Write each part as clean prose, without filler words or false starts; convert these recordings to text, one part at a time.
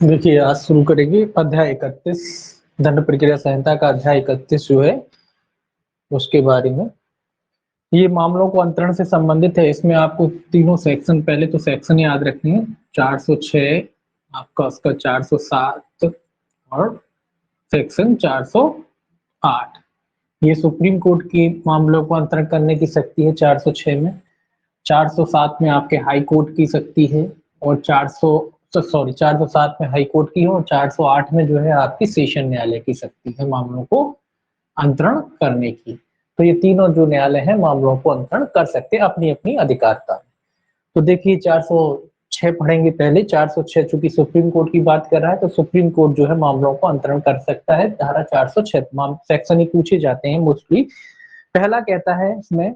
देखिए, आज शुरू करेंगे अध्याय 31 दंड प्रक्रिया संहिता का अध्याय 31 जो है उसके बारे में। ये मामलों को अंतरण से संबंधित है। इसमें आपको तीनों सेक्शन, पहले तो सेक्शन याद रखनी है, 406 आपका, उसका 407 और सेक्शन 408। ये सुप्रीम कोर्ट की मामलों को अंतरण करने की शक्ति है 406 में। 407 में आपके हाई कोर्ट की शक्ति है और 407 में हाई कोर्ट की है और 408 में जो है आपकी सेशन न्यायालय की शक्ति है मामलों को अंतरण करने की। तो ये तीनों जो न्यायालय हैं मामलों को अंतरण कर सकते हैं अपनी अपनी अधिकारता में। तो देखिए 406 पढ़ेंगे पहले। 406 चूंकि सुप्रीम कोर्ट की बात कर रहा है तो सुप्रीम कोर्ट जो है मामलों को अंतरण कर सकता है। धारा 406 सेक्शन ही पूछे जाते हैं मोस्टली। पहला कहता है इसमें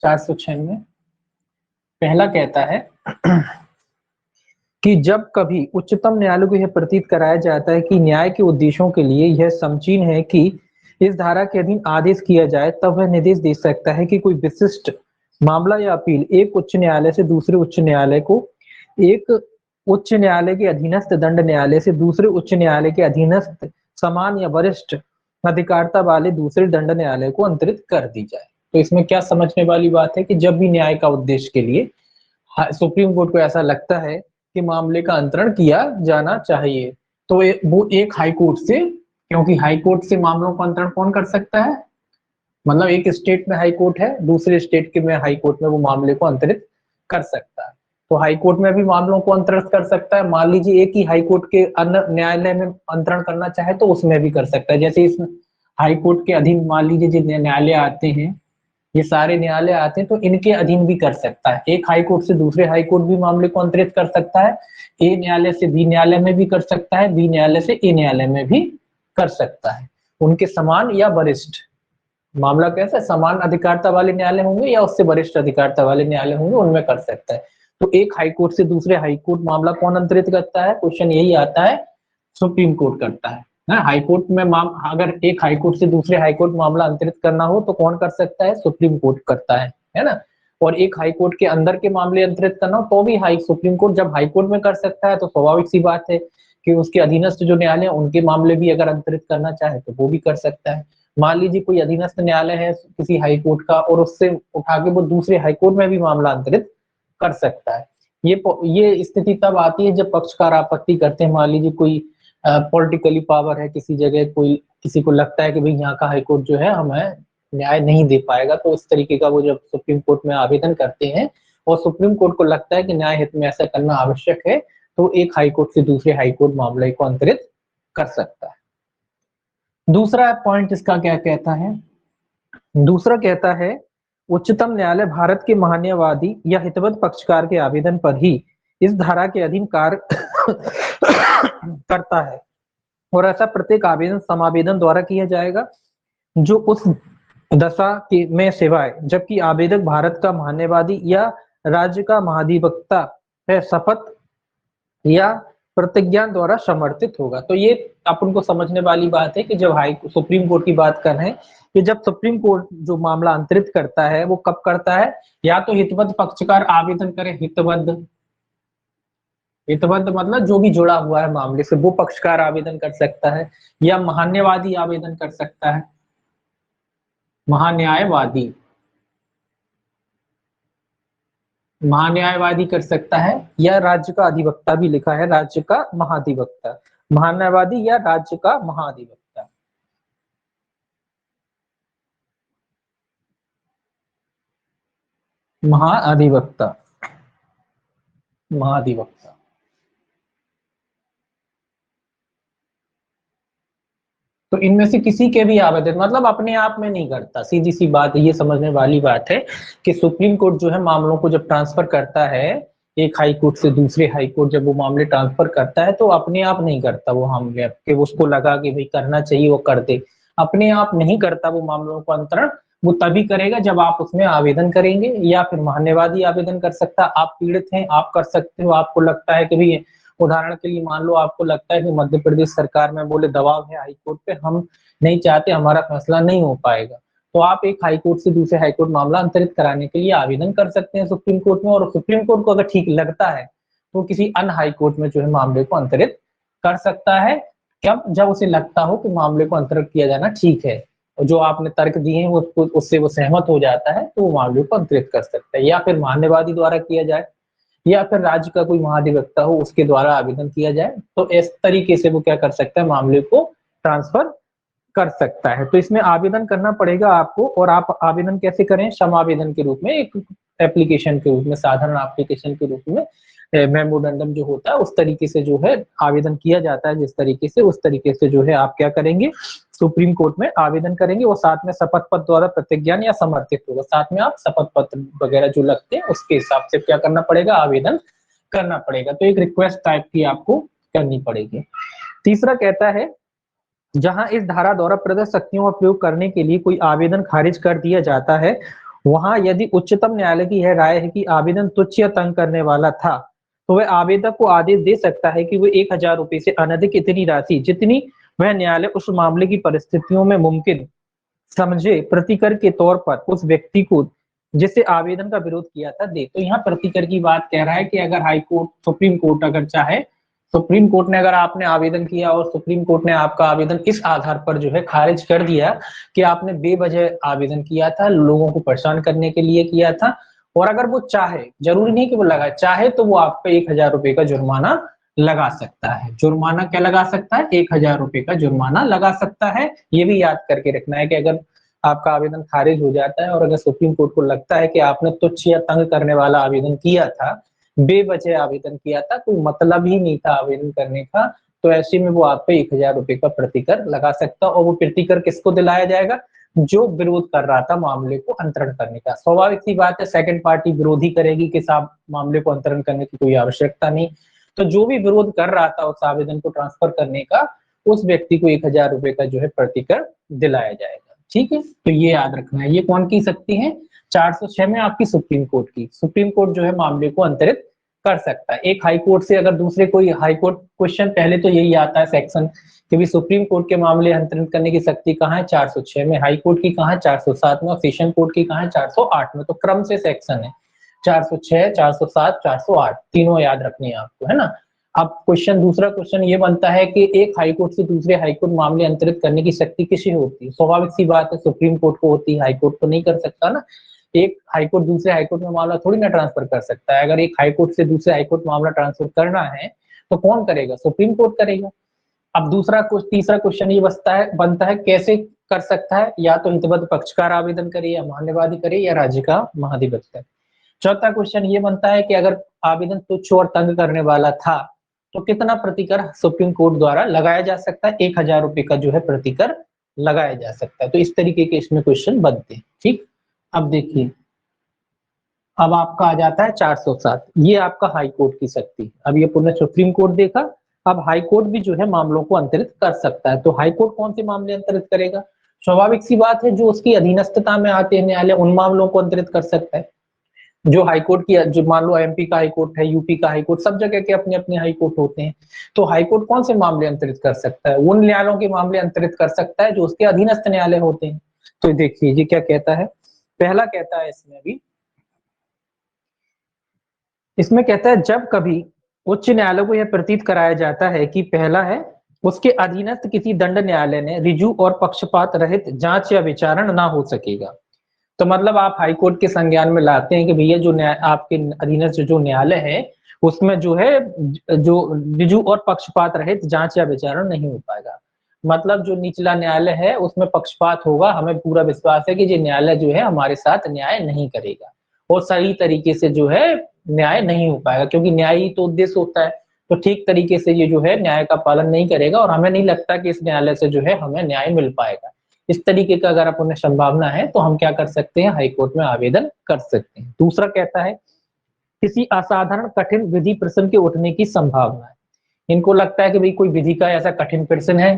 406 में, पहला कहता है कि जब कभी उच्चतम न्यायालय को यह प्रतीत कराया जाता है कि न्याय के उद्देश्यों के लिए यह समीचीन है कि इस धारा के अधीन आदेश किया जाए, तब वह निर्देश दे सकता है कि कोई विशिष्ट मामला या अपील एक उच्च न्यायालय से दूसरे उच्च न्यायालय को, एक उच्च न्यायालय के अधीनस्थ दंड न्यायालय से दूसरे उच्च न्यायालय के अधीनस्थ समान या वरिष्ठ अधिकारता वाले दूसरे दंड न्यायालय को अंतरित कर दी जाए। तो इसमें क्या समझने वाली बात है कि जब भी न्याय का उद्देश्य के लिए सुप्रीम कोर्ट को ऐसा लगता है कि मामले का अंतरण किया जाना चाहिए, तो वो एक हाई कोर्ट से, क्योंकि हाई कोर्ट से मामलों का अंतरण कौन कर सकता है, मतलब एक स्टेट में हाई कोर्ट है, दूसरे स्टेट के में हाई कोर्ट में वो मामले को अंतरित कर सकता है। तो हाई कोर्ट में भी मामलों को अंतरित कर सकता है। मान लीजिए एक ही हाई कोर्ट के अन्य न्यायालय में अंतरण करना चाहे तो उसमें भी कर सकता है। जैसे इस हाई कोर्ट के अधीन मान लीजिए जितने न्यायालय आते हैं, ये सारे न्यायालय आते हैं, तो इनके अधीन भी कर सकता है। एक हाई कोर्ट से दूसरे हाई कोर्ट भी मामले को अंतरित कर सकता है, ए न्यायालय से बी न्यायालय में भी कर सकता है, बी न्यायालय से ए न्यायालय में भी कर सकता है। उनके समान या वरिष्ठ मामला कैसा, समान अधिकारता वाले न्यायालय होंगे या उससे वरिष्ठ अधिकारता वाले न्यायालय होंगे, उनमें कर सकता है। तो एक हाई कोर्ट से दूसरे हाई कोर्ट मामला कौन अंतरित करता है, क्वेश्चन यही आता है, सुप्रीम कोर्ट करता है ना। हाई कोर्ट में अगर एक हाई कोर्ट से दूसरे हाई कोर्ट मामला अंतरित करना हो तो कौन कर सकता है, सुप्रीम कोर्ट करता है ना। और एक हाई कोर्ट के अंदर के मामले अंतरित करना हो तो भी सुप्रीम कोर्ट जब हाई कोर्ट में कर सकता है तो स्वाभाविक सी बात है कि उसके अधीनस्थ जो न्यायालय उनके मामले भी अगर अंतरित करना चाहे तो वो भी कर सकता है। मान लीजिए कोई अधीनस्थ न्यायालय है किसी हाई कोर्ट का और उससे उठा के वो दूसरे हाई कोर्ट में भी मामला अंतरित कर सकता है। ये स्थिति तब आती है जब पक्षकार आपत्ति करते हैं। मान लीजिए कोई पॉलिटिकली पावर है किसी जगह, कोई किसी को लगता है कि भाई यहाँ का हाईकोर्ट जो है हमें न्याय नहीं दे पाएगा, तो उस तरीके का वो जब सुप्रीम कोर्ट में आवेदन करते हैं और सुप्रीम कोर्ट को लगता है कि न्याय हित में ऐसा करना आवश्यक है, तो एक हाईकोर्ट से दूसरे हाईकोर्ट मामले को अंतरित कर सकता है। दूसरा पॉइंट इसका क्या कहता है, दूसरा कहता है उच्चतम न्यायालय भारत के महान्यायवादी या हितवत पक्षकार के आवेदन पर ही इस धारा के अधीन कार्य करता है और ऐसा प्रत्येक आवेदन समावेदन द्वारा किया जाएगा जो उस दशा के में सिवाय जबकि आवेदक भारत का महान्यायवादी या राज्य का महाधिवक्ता है शपथ या प्रतिज्ञा द्वारा समर्थित होगा। तो ये अपन को समझने वाली बात है कि जब सुप्रीम कोर्ट की बात कर रहे हैं कि जब सुप्रीम कोर्ट जो मामला अंतरित करता है वो कब करता है, या तो हितबद्ध पक्षकार आवेदन करे, हितबद्ध हितबद्ध मतलब जो भी जुड़ा हुआ है मामले से वो पक्षकार आवेदन कर सकता है, या महान्यायवादी आवेदन कर सकता है, महान्यायवादी महान्यायवादी कर सकता है, या राज्य का अधिवक्ता भी लिखा है, राज्य का महाधिवक्ता, महान्यायवादी या राज्य का महाधिवक्ता। महाधिवक्ता महाधिवक्ता तो इनमें से किसी के भी आवेदन, मतलब अपने आप में नहीं करता। सीधी सी बात ये समझने वाली बात है कि सुप्रीम कोर्ट जो है मामलों को जब ट्रांसफर करता है एक हाई कोर्ट से दूसरे हाई कोर्ट, जब वो मामले ट्रांसफर करता है तो अपने आप नहीं करता वो मामले कि उसको लगा कि भाई करना चाहिए वो कर दे, अपने आप नहीं करता वो मामलों को अंतरण। वो तभी करेगा जब आप उसमें आवेदन करेंगे, या फिर महान्यायवादी आवेदन कर सकता है। आप पीड़ित हैं, आप कर सकते हो, आपको लगता है कि भाई, उदाहरण के लिए मान लो आपको लगता है कि मध्य प्रदेश सरकार में बोले दबाव है हाईकोर्ट पे, हम नहीं चाहते, हमारा फैसला नहीं हो पाएगा, तो आप एक हाईकोर्ट से दूसरे हाईकोर्ट मामला अंतरित कराने के लिए आवेदन कर सकते हैं सुप्रीम कोर्ट में। और सुप्रीम कोर्ट को अगर ठीक लगता है तो किसी अन्य हाईकोर्ट में जो है मामले को अंतरित कर सकता है कब, जब उसे लगता हो कि मामले को अंतरित किया जाना ठीक है, और जो आपने तर्क दिए हैं उससे वो सहमत हो जाता है, तो वो मामले को अंतरित कर सकता है। या फिर मान्यवादी द्वारा किया जाए, या फिर राज्य का कोई महाधिवक्ता हो उसके द्वारा आवेदन किया जाए, तो इस तरीके से वो क्या कर सकता है, मामले को ट्रांसफर कर सकता है। तो इसमें आवेदन करना पड़ेगा आपको, और आप आवेदन कैसे करें, समावेदन के रूप में, एक एप्लीकेशन के रूप में, साधारण एप्लीकेशन के रूप में, मेमोरेंडम जो होता है उस तरीके से जो है आवेदन किया जाता है, जिस तरीके से, उस तरीके से जो है आप क्या करेंगे, सुप्रीम कोर्ट में आवेदन करेंगे। और साथ में शपथ पत्र द्वारा प्रतिज्ञान या समर्थित होगा, साथ में आप शपथ पत्र वगैरह जो लगते हैं उसके हिसाब से क्या करना पड़ेगा, आवेदन करना पड़ेगा। तो एक रिक्वेस्ट टाइप की आपको करनी पड़ेगी। तीसरा कहता है, जहां इस धारा द्वारा प्रदत्त शक्तियों का प्रयोग करने के लिए कोई आवेदन खारिज कर दिया जाता है, वहां यदि उच्चतम न्यायालय की यह राय है कि आवेदन तुच्छ या तंग करने वाला था, तो वह आवेदक को आदेश दे सकता है कि वह 1,000 रुपए से अनधिक इतनी राशि जितनी वह न्यायालय उस मामले की परिस्थितियों में मुमकिन समझे, प्रतिकर के तौर पर उस व्यक्ति को जिससे आवेदन का विरोध किया था दे। तो यहाँ प्रतिकर की बात कह रहा है कि अगर हाई कोर्ट, सुप्रीम कोर्ट अगर चाहे, सुप्रीम कोर्ट ने अगर आपने आवेदन किया और सुप्रीम कोर्ट ने आपका आवेदन इस आधार पर जो है खारिज कर दिया कि आपने बेवजह आवेदन किया था, लोगों को परेशान करने के लिए किया था, और अगर वो चाहे, जरूरी नहीं कि वो लगाए, चाहे तो वो आप पे 1,000 रुपए का जुर्माना लगा सकता है। जुर्माना क्या लगा सकता है, 1,000 रुपए का जुर्माना लगा सकता है। ये भी याद करके रखना है कि अगर आपका आवेदन खारिज हो जाता है और अगर सुप्रीम कोर्ट को लगता है कि आपने तुच्छ या तंग करने वाला आवेदन किया था, बेवजह आवेदन किया था, कोई मतलब ही नहीं था आवेदन करने का, तो ऐसे में वो आप पे 1,000 रुपए का प्रतिकर लगा सकता है। और वो प्रतिकर किसको दिलाया जाएगा, जो विरोध कर रहा था मामले को अंतरण करने का। स्वाभाविक सी बात है, सेकंड पार्टी विरोध ही करेगी कि साहब मामले को अंतरण करने की कोई आवश्यकता नहीं। तो जो भी विरोध कर रहा था उस आवेदन को ट्रांसफर करने का, उस व्यक्ति को 1,000 रुपए का जो है प्रतिकर दिलाया जाएगा। ठीक है, तो ये याद रखना है। ये कौन की शक्ति है, 406 में आपकी सुप्रीम कोर्ट की। सुप्रीम कोर्ट जो है मामले को अंतरित कर सकता है। एक हाई कोर्ट से अगर दूसरे कोई हाई कोर्ट, क्वेश्चन पहले तो यही आता है सेक्शन कि भी सुप्रीम कोर्ट के मामले अंतरित करने की शक्ति कहाँ है, 406 में, हाई कोर्ट की कहाँ है, 407 में, और सेशन कोर्ट की कहाँ है, 408 में। तो क्रम से सेक्शन है 406, 407, 408, तीनों याद रखनी है आपको, है ना। अब क्वेश्चन, दूसरा क्वेश्चन ये बनता है कि एक हाई कोर्ट से दूसरे हाई कोर्ट मामले अंतरित करने की शक्ति किसे होती है। स्वाभाविक सी बात है, सुप्रीम कोर्ट को होती है, हाई कोर्ट तो नहीं कर सकता ना। एक हाई कोर्ट दूसरे हाई कोर्ट में मामला थोड़ी ना ट्रांसफर कर सकता है। अगर एक हाई कोर्ट से दूसरे हाई कोर्ट मामला ट्रांसफर करना है तो कौन करेगा, सुप्रीम कोर्ट करेगा। अब तीसरा क्वेश्चन ये बनता है कैसे कर सकता है, या तो हितबद्ध पक्षकार आवेदन करे, या मान्यवादी करे, या राज्य का महाधिवक्ता। चौथा क्वेश्चन ये बनता है कि अगर आवेदन तुच्छ और तंग करने वाला था तो कितना प्रतिकर सुप्रीम कोर्ट द्वारा लगाया जा सकता है, 1,000 रुपए का जो है प्रतिकर लगाया जा सकता है। तो इस तरीके के इसमें क्वेश्चन बनते हैं। ठीक, अब देखिए, अब आपका आ जाता है 407, ये आपका हाई कोर्ट की शक्ति। अब ये पुनः सुप्रीम कोर्ट देखा, अब हाई कोर्ट भी जो है मामलों को अंतरित कर सकता है। तो हाई कोर्ट कौन से मामले अंतरित करेगा, स्वाभाविक सी बात है, जो उसकी अधीनस्थता में आते हैं न्यायालय, उन मामलों को अंतरित कर सकता है। जो हाई कोर्ट की, जो मान लो एमपी का हाई कोर्ट है, यूपी का हाई कोर्ट, सब जगह के अपने अपने हाई कोर्ट होते हैं। तो हाई कोर्ट कौन से मामले अंतरित कर सकता है, उन न्यायालयों के मामले अंतरित कर सकता है जो उसके अधीनस्थ न्यायालय होते हैं। तो देखिए ये क्या कहता है, पहला कहता है इसमें कहता है, जब कभी उच्च न्यायालय को यह प्रतीत कराया जाता है कि पहला है, उसके अधीनस्थ किसी दंड न्यायालय ने रिजू और पक्षपात रहित जांच या विचारण ना हो सकेगा। तो मतलब आप हाई कोर्ट के संज्ञान में लाते हैं कि भैया जो आपके अधीनस्थ जो न्यायालय है उसमें जो है, जो रिजू और पक्षपात रहित जांच या विचारण नहीं हो पाएगा। मतलब जो निचला न्यायालय है उसमें पक्षपात होगा, हमें पूरा विश्वास है कि ये न्यायालय जो है हमारे साथ न्याय नहीं करेगा, और सही तरीके से जो है न्याय नहीं हो पाएगा, क्योंकि न्याय ही तो उद्देश्य होता है। तो ठीक तरीके से ये जो है न्याय का पालन नहीं करेगा, और हमें नहीं लगता कि इस न्यायालय से जो है हमें न्याय मिल पाएगा। इस तरीके का अगर अपने संभावना है तो हम क्या कर सकते हैं, हाई कोर्ट में आवेदन कर सकते हैं। दूसरा कहता है, किसी असाधारण कठिन विधि प्रश्न के उठने की संभावना है। इनको लगता है कि भाई कोई विधि का ऐसा कठिन प्रश्न है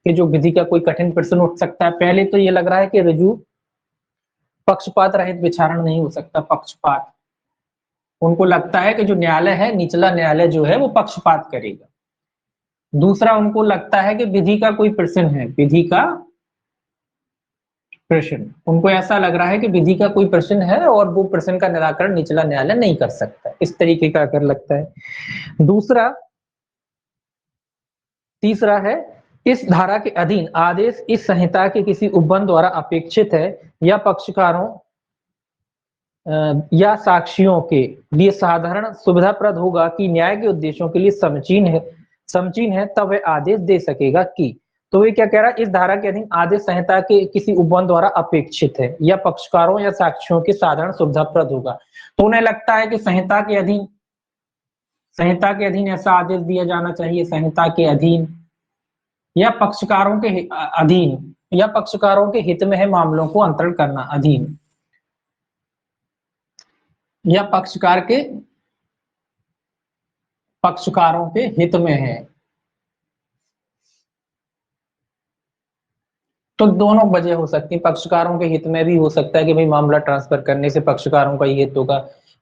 कि जो विधि का कोई कठिन प्रश्न उठ सकता है। पहले तो ये लग रहा है कि रिजू पक्षपात रहित विचारण नहीं हो सकता, पक्षपात, उनको लगता है कि जो न्यायालय है, निचला न्यायालय जो है वो पक्षपात करेगा। दूसरा, उनको लगता है कि विधि का कोई प्रश्न है, विधि का प्रश्न, उनको ऐसा लग रहा है कि विधि का कोई प्रश्न है और वो प्रश्न का निराकरण निचला न्यायालय नहीं कर सकता, इस तरीके का अगर लगता है। दूसरा, तीसरा है, इस धारा के अधीन आदेश इस संहिता के किसी उपबंध द्वारा अपेक्षित है या पक्षकारों या साक्षियों के लिए साधारण सुविधाप्रद होगा कि न्याय के उद्देश्यों के लिए समचीन है तब वह आदेश दे सकेगा कि। तो ये क्या कह रहा है, इस धारा के अधीन आदेश संहिता के किसी उपबंध द्वारा अपेक्षित है या पक्षकारों या साक्षियों के साधारण सुविधाप्रद होगा। तो उन्हें लगता है कि संहिता के अधीन ऐसा आदेश दिया जाना चाहिए, संहिता के अधीन या पक्षकारों के अधीन या पक्षकारों के हित में है मामलों को अंतरण करना, अधीन या पक्षकारों के हित में है। तो दोनों वजह हो सकती है, पक्षकारों के हित में भी हो सकता है कि भाई मामला ट्रांसफर करने से पक्षकारों का ही हित होगा।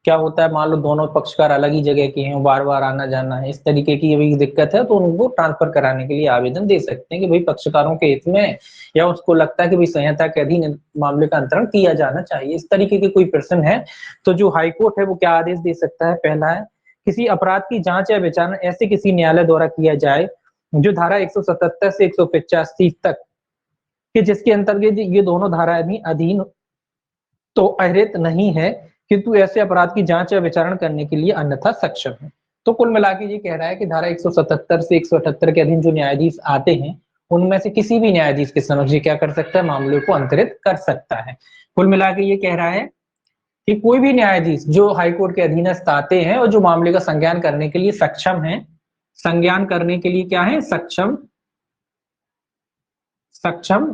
क्या होता है, मान लो दोनों पक्षकार अलग ही जगह के हैं, बार बार आना जाना है, इस तरीके की भी दिक्कत है, तो उनको ट्रांसफर कराने के लिए आवेदन दे सकते हैं कि भाई पक्षकारों के हित में, या उसको लगता है कि भाई संहिता के अधीन मामले का अंतरण किया जाना चाहिए। इस तरीके के कोई प्रश्न है तो जो हाईकोर्ट है वो क्या आदेश दे सकता है। पहला है, किसी अपराध की जांच या विचारणा ऐसे किसी न्यायालय द्वारा किया जाए जो धारा 177 से 185 तक कि जिसके अंतर्गत ये दोनों धाराएं भी अधीन तो अहरित नहीं है, किंतु ऐसे अपराध की जांच या विचारण करने के लिए अन्यथा सक्षम है। तो कुल मिला के ये कह रहा है कि धारा 177 से 178 के अधीन जो न्यायाधीश आते हैं उनमें से किसी भी न्यायाधीश के समक्ष ये क्या कर सकता है, मामले को अंतरित कर सकता है। कुल मिला के ये कह रहा है कि कोई भी न्यायाधीश जो हाईकोर्ट के अधीनस्थ आते हैं और जो मामले का संज्ञान करने के लिए सक्षम है, संज्ञान करने के लिए क्या है, सक्षम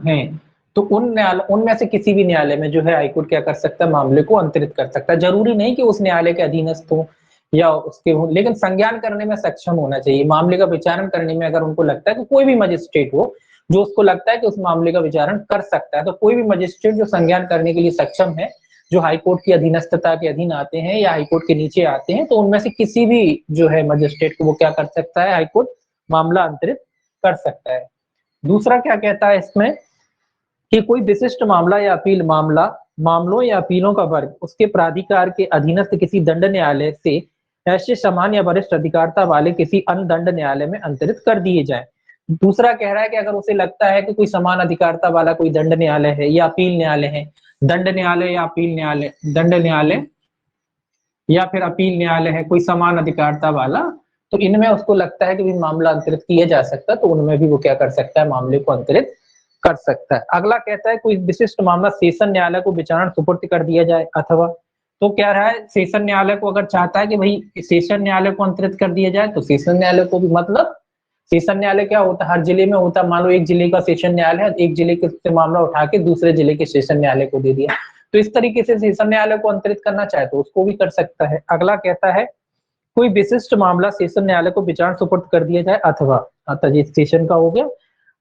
हैं, तो उनमें से किसी भी न्यायालय में जो है हाईकोर्ट क्या कर सकता है, मामले को अंतरित कर सकता है। जरूरी नहीं कि उस न्यायालय के अधीनस्थ हो या उसके हो, लेकिन संज्ञान करने में सक्षम होना चाहिए। मामले का विचारण करने में अगर उनको लगता है कि कोई भी मजिस्ट्रेट हो जो उसको लगता है कि उस मामले का विचारण कर सकता है, तो कोई भी मजिस्ट्रेट जो संज्ञान करने के लिए सक्षम है, जो हाईकोर्ट की अधीनस्थता के अधीन आते हैं या हाईकोर्ट के नीचे आते हैं, तो उनमें से किसी भी जो है मजिस्ट्रेट को वो क्या कर सकता है, हाईकोर्ट मामला अंतरित कर सकता है। दूसरा क्या कहता है इसमें कि कोई विशिष्ट मामला या अपील मामलों या अपीलों का वर्ग उसके प्राधिकार के अधीनस्थ किसी दंड न्यायालय से ऐसे समान या वरिष्ठ अधिकारता वाले किसी अन्य दंड न्यायालय में अंतरित कर दिए जाए। दूसरा कह रहा है कि अगर उसे लगता है कि कोई समान अधिकारता वाला कोई दंड न्यायालय है या अपील न्यायालय है, दंड न्यायालय या अपील न्यायालय, दंड न्यायालय या फिर अपील न्यायालय है कोई समान अधिकारता वाला, तो इनमें उसको लगता है कि भी मामला अंतरित किया जा सकता है, तो उनमें भी वो क्या कर सकता है, मामले को अंतरित कर सकता है। अगला कहता है कोई विशिष्ट मामला सेशन न्यायालय को विचारण सुपुर्द कर दिया जाए, अथवा तो क्या रहा है, सेशन न्यायालय को अगर चाहता है कि भाई सेशन न्यायालय को अंतरित कर दिया जाए, तो सेशन न्यायालय को भी, मतलब सेशन न्यायालय क्या होता है, हर जिले में होता है। मान लो एक जिले का सेशन न्यायालय है, एक जिले के मामला उठा के दूसरे जिले के सेशन न्यायालय को दे दिया, तो इस तरीके से सेशन न्यायालय को अंतरित करना चाहे तो उसको भी कर सकता है। अगला कहता है कोई विशिष्ट मामला सेशन न्यायालय को विचारण सुपुर्द कर दिया जाए, अथवा ये सेशन का हो गया।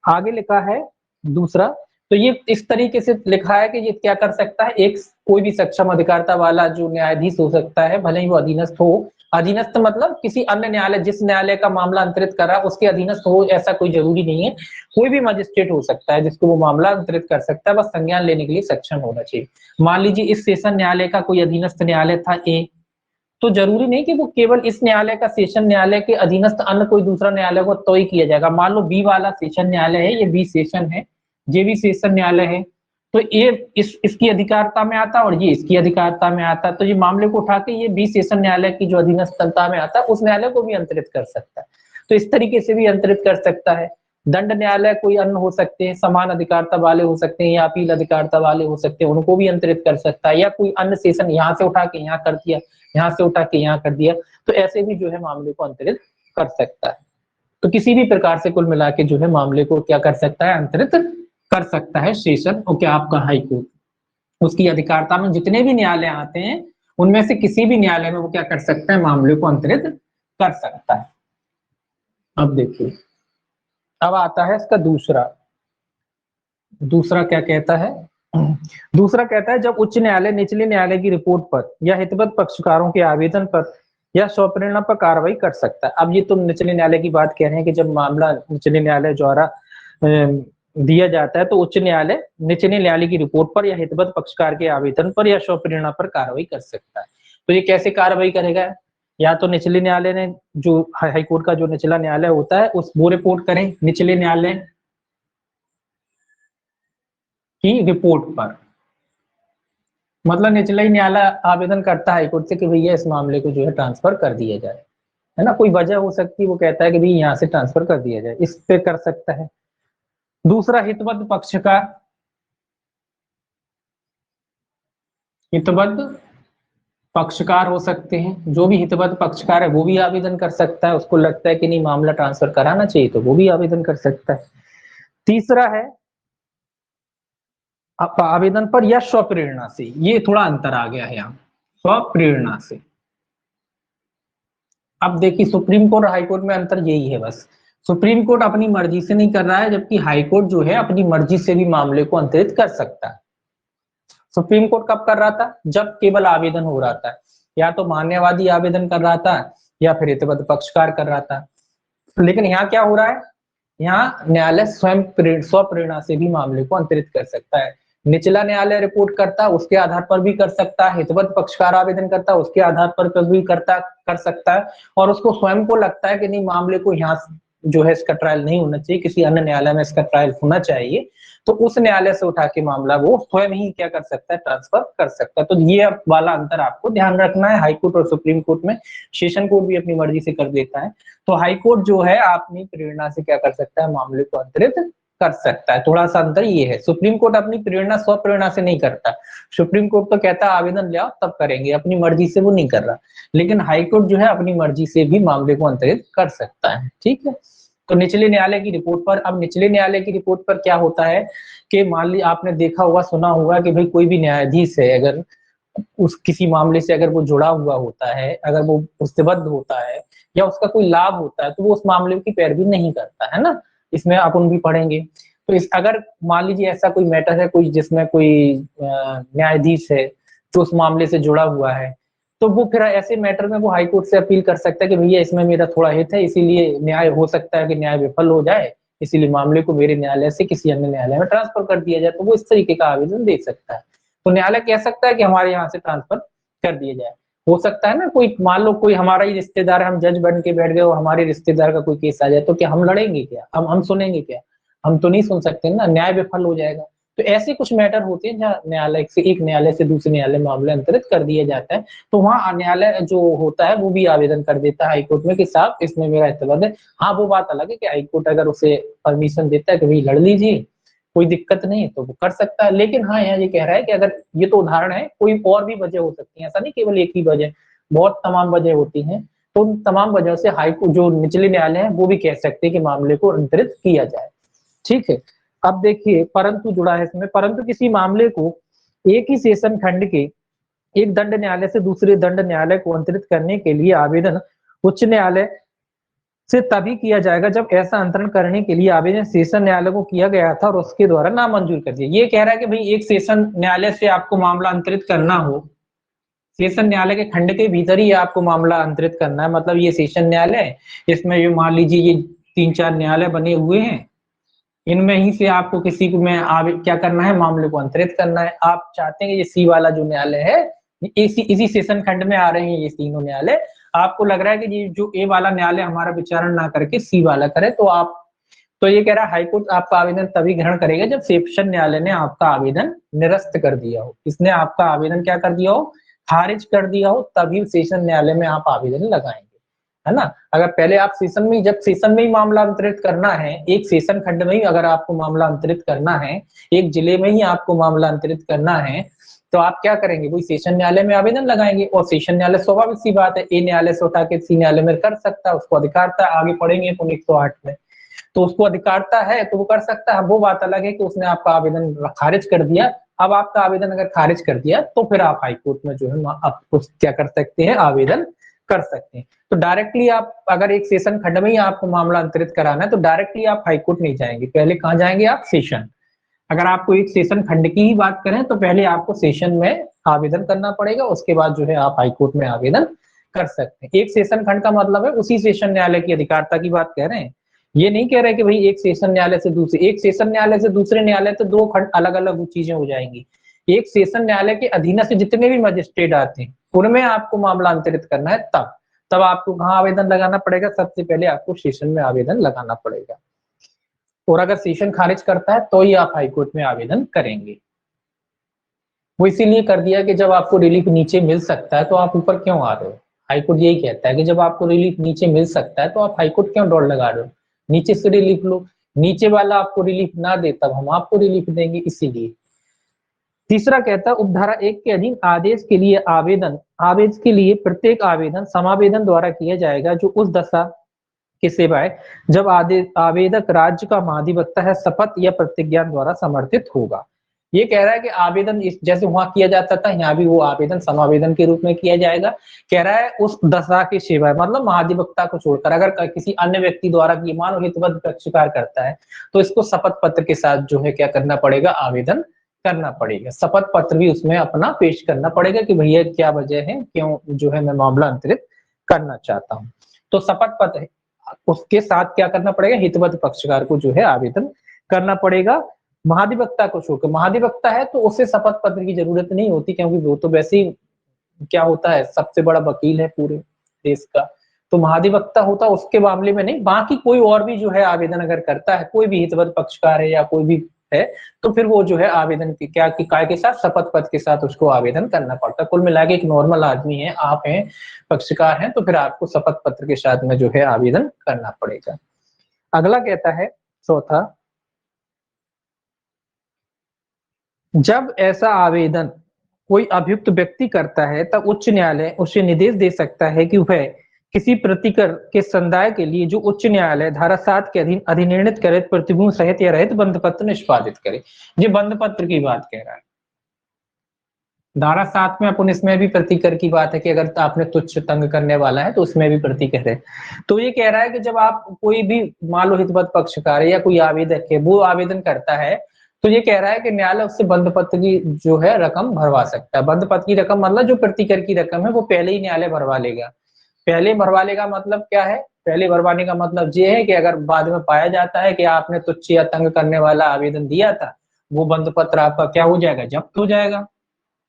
आगे लिखा है दूसरा, तो ये इस तरीके से लिखा है कि ये क्या कर सकता है, एक कोई भी सक्षम अधिकारता वाला जो न्यायाधीश हो सकता है, भले ही वो अधीनस्थ हो, अधीनस्थ मतलब किसी अन्य न्यायालय, जिस न्यायालय का मामला अंतरित कर रहा है उसके अधीनस्थ हो, ऐसा कोई जरूरी नहीं है, कोई भी मजिस्ट्रेट हो सकता है जिसको वो मामला अंतरित कर सकता है, बस संज्ञान लेने के लिए सक्षम होना चाहिए। मान लीजिए इस सेशन न्यायालय का कोई अधीनस्थ न्यायालय था ए, तो जरूरी नहीं कि वो केवल इस न्यायालय का सेशन न्यायालय के अधीनस्थ अन्य कोई दूसरा न्यायालय को तो ही किया जाएगा। मान लो बी वाला सेशन न्यायालय है, ये बी सेशन है, ये भी सेशन न्यायालय है, तो ये इसकी अधिकारता में आता है और ये इसकी अधिकारता में आता है, तो ये मामले को उठा के ये बी सेशन न्यायालय की जो अधीनस्थता में आता है उस न्यायालय को भी अंतरित कर सकता है, तो इस तरीके से भी अंतरित कर सकता है। दंड न्यायालय कोई अन्य हो सकते हैं, समान अधिकारता वाले हो सकते हैं या अपील अधिकारता वाले हो सकते हैं, उनको भी अंतरित कर सकता है, या कोई अन्य सेशन यहाँ से उठा के यहाँ कर दिया, यहाँ से उठा के यहाँ कर दिया, तो ऐसे भी जो है मामले को अंतरित कर सकता है। तो किसी भी प्रकार से कुल मिला के जो है मामले को क्या कर सकता है, अंतरित कर सकता है सेशन और क्या आपका हाई कोर्ट। उसकी अधिकारता में जितने भी न्यायालय आते हैं उनमें से किसी भी न्यायालय में वो क्या कर सकता है, मामले को अंतरित कर सकता है। अब देखिए, अब आता है इसका दूसरा क्या कहता है, दूसरा कहता है जब उच्च न्यायालय निचले न्यायालय की रिपोर्ट पर या हितवत पक्षकारों के आवेदन पर या स्वप्रेरणा पर कार्रवाई कर सकता है। अब ये तुम निचले न्यायालय की बात कह रहे हैं कि जब मामला निचले न्यायालय द्वारा दिया जाता है तो उच्च न्यायालय निचले न्यायालय की रिपोर्ट पर या हितवत पक्षकार के आवेदन पर या स्वप्रेरणा पर कार्रवाई कर सकता है। तो ये कैसे कार्रवाई करेगा, या तो निचले न्यायालय ने जो हाईकोर्ट का जो निचला न्यायालय होता है उस वो रिपोर्ट करें निचले न्यायालय की रिपोर्ट पर, मतलब निचला ही न्यायालय आवेदन करता है हाईकोर्ट से कि भैया इस मामले को जो है ट्रांसफर कर दिया जाए, है ना, कोई वजह हो सकती है, वो कहता है कि भाई यहाँ से ट्रांसफर कर दिया जाए, इस पे कर सकता है। दूसरा हितबद्ध पक्षकार, हितबद्ध पक्षकार हो सकते हैं, जो भी हितबद्ध पक्षकार है वो भी आवेदन कर सकता है, उसको लगता है कि नहीं मामला ट्रांसफर कराना चाहिए तो वो भी आवेदन कर सकता है। तीसरा है आवेदन पर या स्वप्रेरणा से, ये थोड़ा अंतर आ गया है यहाँ, स्वप्रेरणा से। अब देखिए सुप्रीम कोर्ट और हाई कोर्ट में अंतर यही है बस, सुप्रीम कोर्ट अपनी मर्जी से नहीं कर रहा है, जबकि हाई कोर्ट जो है अपनी मर्जी से भी मामले को अंतरित कर सकता है। सुप्रीम कोर्ट कब कर रहा था, जब केवल आवेदन हो रहा था, या तो मान्यवादी आवेदन कर रहा था या फिर हितबद्ध पक्षकार कर रहा था। लेकिन यहाँ क्या हो रहा है, यहाँ न्यायालय स्वयं स्वप्रेरणा से भी मामले को अंतरित कर सकता है। निचला न्यायालय रिपोर्ट करता है उसके आधार पर भी कर सकता है, हितबद्ध पक्षकार आवेदन करता है उसके आधार पर भी कर सकता है, और उसको स्वयं को लगता है कि नहीं मामले को यहाँ जो है इसका ट्रायल नहीं होना चाहिए, किसी अन्य न्यायालय में इसका ट्रायल होना चाहिए, तो उस न्यायालय से उठा के मामला वो स्वयं ही क्या कर सकता है, ट्रांसफर कर सकता है। तो ये वाला अंतर आपको ध्यान रखना है हाई कोर्ट और सुप्रीम कोर्ट में। सेशन कोर्ट भी अपनी मर्जी से कर देता है, तो हाई कोर्ट जो है अपनी प्रेरणा से क्या कर सकता है, मामले को अंतरित कर सकता है। थोड़ा सा अंतर ये है, सुप्रीम कोर्ट अपनी प्रेरणा स्वप्रेरणा से नहीं करता, सुप्रीम कोर्ट तो कहता है आवेदन ले आओ तब करेंगे, अपनी मर्जी से वो नहीं कर रहा, लेकिन हाई कोर्ट जो है अपनी मर्जी से भी मामले को अंतरित कर सकता है। ठीक है, तो निचले न्यायालय की रिपोर्ट पर, अब निचले न्यायालय की रिपोर्ट पर क्या होता है कि मान ली आपने देखा होगा सुना होगा कि भाई कोई भी न्यायाधीश है अगर उस किसी मामले से अगर वो जुड़ा हुआ होता है, अगर वो प्रतिबद्ध होता है या उसका कोई लाभ होता है, तो वो उस मामले की पैरवी नहीं करता है ना, इसमें अपन भी पढ़ेंगे। तो इस अगर मान लीजिए ऐसा कोई मैटर है कोई जिसमें कोई न्यायाधीश है जो उस मामले से जुड़ा हुआ है, तो वो फिर ऐसे मैटर में वो हाई कोर्ट से अपील कर सकता है कि भैया इसमें मेरा थोड़ा हित है, इसीलिए न्याय हो सकता है कि न्याय विफल हो जाए, इसीलिए मामले को मेरे न्यायालय से किसी अन्य न्यायालय में ट्रांसफर कर दिया जाए, तो वो इस तरीके का आवेदन दे सकता है। तो न्यायालय कह सकता है कि हमारे यहाँ से ट्रांसफर कर दिया जाए। हो सकता है ना कोई मान लो कोई हमारा ही रिश्तेदार है, हम जज बन के बैठ गए और हमारे रिश्तेदार का कोई केस आ जाए, तो क्या हम लड़ेंगे, क्या हम सुनेंगे, क्या हम तो नहीं सुन सकते ना, न्याय विफल हो जाएगा। तो ऐसे कुछ मैटर होते हैं जहाँ न्यायालय से एक न्यायालय से दूसरे न्यायालय में मामला अंतरित कर दिया जाता है, तो वहाँ न्यायालय जो होता है वो भी आवेदन कर देता है हाईकोर्ट में कि साहब इसमें मेरा एतबार है। हाँ वो बात अलग है कि हाईकोर्ट अगर उसे परमिशन देता है कि भाई लड़ लीजिए कोई दिक्कत नहीं तो वो कर सकता है। लेकिन हाँ यहाँ ये कह रहा है कि अगर ये तो उदाहरण है, कोई और भी वजह हो सकती है, ऐसा नहीं केवल एक ही वजह, बहुत तमाम वजह होती हैं, तो उन तमाम वजह से हाईकोर्ट जो निचले न्यायालय है वो भी कह सकते हैं कि मामले को अंतरित किया जाए। ठीक है, अब देखिए परंतु जुड़ा है इसमें, परंतु किसी मामले को एक ही सेशन खंड के एक दंड न्यायालय से दूसरे दंड न्यायालय को अंतरित करने के लिए आवेदन उच्च न्यायालय से तभी किया जाएगा जब ऐसा अंतरण करने के लिए आवेदन सेशन न्यायालय को किया गया था और उसके द्वारा नामंजूर कर दिया। ये कह रहा है कि भाई एक सेशन न्यायालय से आपको मामला अंतरित करना हो, सेशन न्यायालय के खंड के भीतर ही आपको मामला अंतरित करना है, मतलब ये सेशन न्यायालय है, इसमें ये मान लीजिए ये 3-4 न्यायालय बने हुए हैं, इनमें ही से आपको किसी को में क्या करना है, मामले को अंतरित करना है। आप चाहते हैं कि ये सी वाला जो न्यायालय है इसी सेशन खंड में आ रहे हैं ये तीनों न्यायालय, आपको लग रहा है कि ये जो ए वाला न्यायालय हमारा विचारण ना करके सी वाला करे, तो आप तो ये कह रहा है हाईकोर्ट आपका आवेदन तभी ग्रहण करेगा जब सेशन न्यायालय ने आपका आवेदन निरस्त कर दिया हो, इसने आपका आवेदन क्या कर दिया हो, खारिज कर दिया हो, तभी सेशन न्यायालय में आप आवेदन लगाएंगे, है ना। अगर पहले आप सेशन में जब सेशन में ही मामला अंतरित करना है, एक सेशन खंड में ही अगर आपको मामला अंतरित करना है, एक जिले में ही आपको मामला अंतरित करना है, तो आप क्या करेंगे, वही सेशन न्यायालय में आवेदन लगाएंगे, और सेशन न्यायालय स्वाभाविक सी बात है ए न्यायालय से उठा के सी न्यायालय में कर सकता है, उसको अधिकार था, आगे पढ़ेंगे 108 में, तो उसको अधिकारता है तो वो कर सकता है। वो बात अलग है कि उसने आपका आवेदन खारिज कर दिया, अब आपका आवेदन अगर खारिज कर दिया तो फिर आप हाईकोर्ट में जो है आप कुछ क्या कर सकते हैं, आवेदन कर सकते हैं। तो डायरेक्टली आप अगर एक सेशन खंड में ही आपको मामला अंतरित कराना है तो डायरेक्टली आप हाईकोर्ट नहीं जाएंगे, पहले कहाँ जाएंगे आप, सेशन। अगर आपको एक सेशन खंड की ही बात करें तो पहले आपको सेशन में आवेदन करना पड़ेगा, उसके बाद जो है आप हाईकोर्ट में आवेदन कर सकते हैं। एक सेशन खंड का मतलब है उसी सेशन न्यायालय की अधिकारता की बात कह रहे हैं, ये नहीं कह रहे कि भाई एक सेशन न्यायालय से दूसरे, एक सेशन न्यायालय से दूसरे न्यायालय तो दो खंड अलग अलग चीजें हो जाएंगी। एक सेशन न्यायालय के अधीन से जितने भी मजिस्ट्रेट आते हैं उनमें आपको मामला अंतरित करना है तब, तब आपको कहाँ आवेदन लगाना पड़ेगा? सबसे पहले आपको सेशन में आवेदन लगाना पड़ेगा, और अगर सेशन खारिज करता है तो ही आप हाईकोर्ट में आवेदन करेंगे। वो इसीलिए कर दिया कि जब आपको रिलीफ नीचे मिल सकता है तो आप ऊपर क्यों आ रहे हो। हाईकोर्ट यही कहता है कि जब आपको रिलीफ नीचे मिल सकता है तो आप हाईकोर्ट क्यों दौड़ लगा रहे हो, नीचे से रिलीफ लो। नीचे वाला आपको रिलीफ ना दे तब हम आपको रिलीफ देंगे, इसीलिए। तीसरा कहता है उपधारा 1 के अधीन आदेश के लिए आवेदन, आदेश के लिए प्रत्येक आवेदन समावेदन द्वारा किया जाएगा जो उस दशा के सिवाय जब आवेदक राज्य का महाधिवक्ता है शपथ या प्रतिज्ञा द्वारा समर्थित होगा। ये कह रहा है कि आवेदन इस जैसे वहां किया जाता था, यहाँ भी वो आवेदन समावेदन के रूप में किया जाएगा। कह रहा है उस दशा के सिवाय, मतलब महाधिवक्ता को छोड़कर अगर किसी अन्य व्यक्ति द्वारा की मानो हितवद पक्षकार करता है तो इसको शपथ पत्र के साथ जो है क्या करना पड़ेगा, आवेदन करना पड़ेगा। शपथ पत्र भी उसमें अपना पेश करना पड़ेगा कि भैया क्या वजह है, क्यों जो है मैं मामला अंतरित करना चाहता हूँ। तो शपथ पत्र उसके साथ क्या करना पड़ेगा, हितवत पक्षकार को जो है आवेदन करना पड़ेगा। महाधिवक्ता को छोड़कर, महाधिवक्ता है तो उसे शपथ पत्र की जरूरत नहीं होती, क्योंकि वो तो वैसे ही क्या होता है, सबसे बड़ा वकील है पूरे देश का। तो महाधिवक्ता होता उसके मामले में नहीं, बाकी कोई और भी जो है आवेदन अगर करता है, कोई भी हितवत पक्षकार है या कोई भी है, तो फिर वो जो है आवेदन की क्या की काय के साथ, शपथ पत्र के साथ उसको आवेदन करना पड़ता है। कुल मिला के एक नॉर्मल आदमी है, आप हैं, पक्षकार हैं, तो फिर आपको शपथ पत्र के साथ में जो है आवेदन करना पड़ेगा। अगला कहता है चौथा, जब ऐसा आवेदन कोई अभियुक्त व्यक्ति करता है तब उच्च न्यायालय उसे निर्देश दे सकता है कि वह किसी प्रतिकर के संदाय के लिए जो उच्च न्यायालय धारा 7 के अधीन अधिनिर्णित करे प्रतिभूति सहित या रहित बंध पत्र निष्पादित करे। ये बंध पत्र की बात कह रहा है। धारा 7 में अपन इसमें भी प्रतिकर की बात है कि अगर आपने तुच्छ तंग करने वाला है तो उसमें भी प्रतिकर है। तो ये कह रहा है कि जब आप कोई भी मान लो हितवत पक्षकार है या कोई आवेदक है वो आवेदन करता है, तो ये कह रहा है कि न्यायालय उससे बंध पत्र की जो है रकम भरवा सकता है। बंध पत्र की रकम मतलब जो प्रतिकर की रकम है वो पहले ही न्यायालय भरवा लेगा। पहले भरवा लेगा मतलब क्या है, पहले भरवाने का मतलब ये है कि अगर बाद में पाया जाता है कि आपने तुच्छ या तंग करने वाला आवेदन दिया था, वो बंध पत्र आपका क्या हो जाएगा, जब्त हो जाएगा।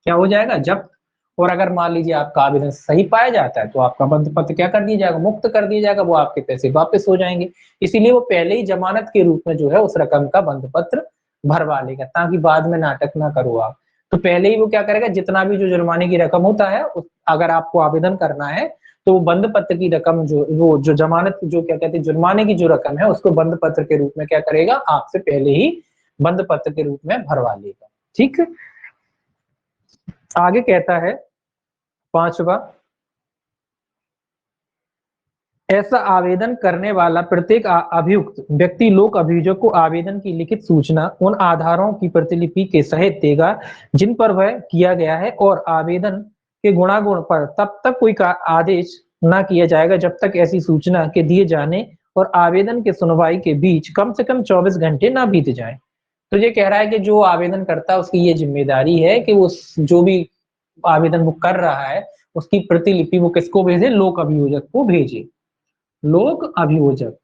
क्या हो जाएगा, जब्त। और अगर मान लीजिए आपका आवेदन सही पाया जाता है तो आपका बंध पत्र क्या कर दिया जाएगा, मुक्त कर दिया जाएगा, वो आपके पैसे वापस हो जाएंगे। इसीलिए वो पहले ही जमानत के रूप में जो है उस रकम का बंध पत्र भरवा लेगा, ताकि बाद में नाटक ना करो आप। तो पहले ही वो क्या करेगा, जितना भी जो जुर्माने की रकम होता है अगर आपको आवेदन करना है तो वो बंध पत्र की रकम जो वो जो जमानत जो क्या कहते हैं जुर्माने की जो रकम है उसको बंध पत्र के रूप में क्या करेगा, आपसे पहले ही बंध पत्र के रूप में भरवा लेगा। ठीक है। आगे कहता है पांचवा, ऐसा आवेदन करने वाला प्रत्येक अभियुक्त व्यक्ति लोक अभियोजक को आवेदन की लिखित सूचना उन आधारों की प्रतिलिपि के सहित देगा जिन पर वह किया गया है, और आवेदन के गुणागुण पर तब तक कोई का आदेश न किया जाएगा जब तक ऐसी सूचना के दिए जाने और आवेदन के सुनवाई के बीच कम से कम 24 घंटे ना बीत जाए। तो ये कह रहा है कि जो आवेदन करता है उसकी ये जिम्मेदारी है कि वो जो भी आवेदन वो कर रहा है उसकी प्रतिलिपि वो किसको भेजे, लोक अभियोजक को भेजे। लोक अभियोजक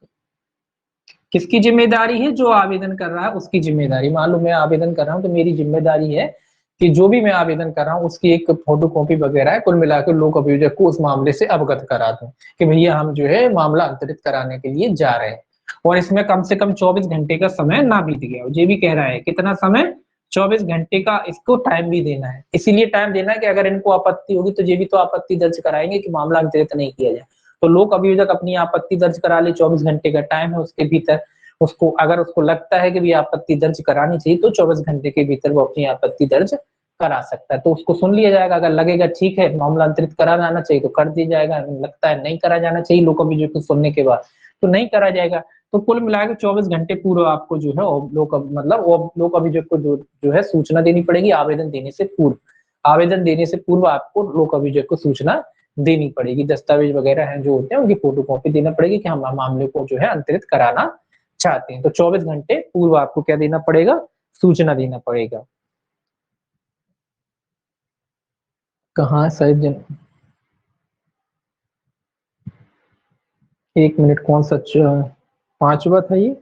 किसकी जिम्मेदारी है, जो आवेदन कर रहा है उसकी जिम्मेदारी। मान लो मैं आवेदन कर रहा हूँ तो मेरी जिम्मेदारी है कि जो भी मैं आवेदन कर रहा हूँ उसकी एक फोटो कॉपी वगैरह है, कुल मिलाकर लोक अभियोजक को उस मामले से अवगत करा दूं कि भैया हम जो है मामला अंतरित कराने के लिए जा रहे हैं, और इसमें कम से कम 24 घंटे का समय ना बीत गया। ये भी कह रहा है कितना समय, 24 घंटे का इसको टाइम भी देना है। इसीलिए टाइम देना है कि अगर इनको आपत्ति होगी तो ये भी तो आपत्ति दर्ज कराएंगे कि मामला अंतरित नहीं किया जाए। तो लोक अभियोजक अपनी आपत्ति दर्ज करा ले, 24 घंटे का टाइम है उसके भीतर। उसको अगर उसको लगता है कि भी आपत्ति दर्ज करानी चाहिए तो 24 घंटे के भीतर वो अपनी आपत्ति दर्ज करा सकता है। तो उसको सुन लिया जाएगा, अगर लगेगा ठीक है मामला अंतरित करा जाना चाहिए तो कर दिया जाएगा, लगता है नहीं करा जाना चाहिए लोक अभियोजक को सुनने के बाद तो नहीं करा जाएगा। तो कुल मिलाकर 24 घंटे पूर्व आपको जो है लोक अभियोजक को जो है सूचना देनी पड़ेगी आवेदन देने से पूर्व। आवेदन देने से पूर्व आपको लोक अभियोजक को सूचना देनी पड़ेगी, दस्तावेज वगैरह हैं जो होते हैं उनकी फोटो कॉपी देना पड़ेगी कि हम मामले को जो है अंतरित कराना चाहते हैं। तो 24 घंटे पूर्व आपको क्या देना पड़ेगा, सूचना देना पड़ेगा। कहाँ शायद एक मिनट, कौन सा पांचवा था ये?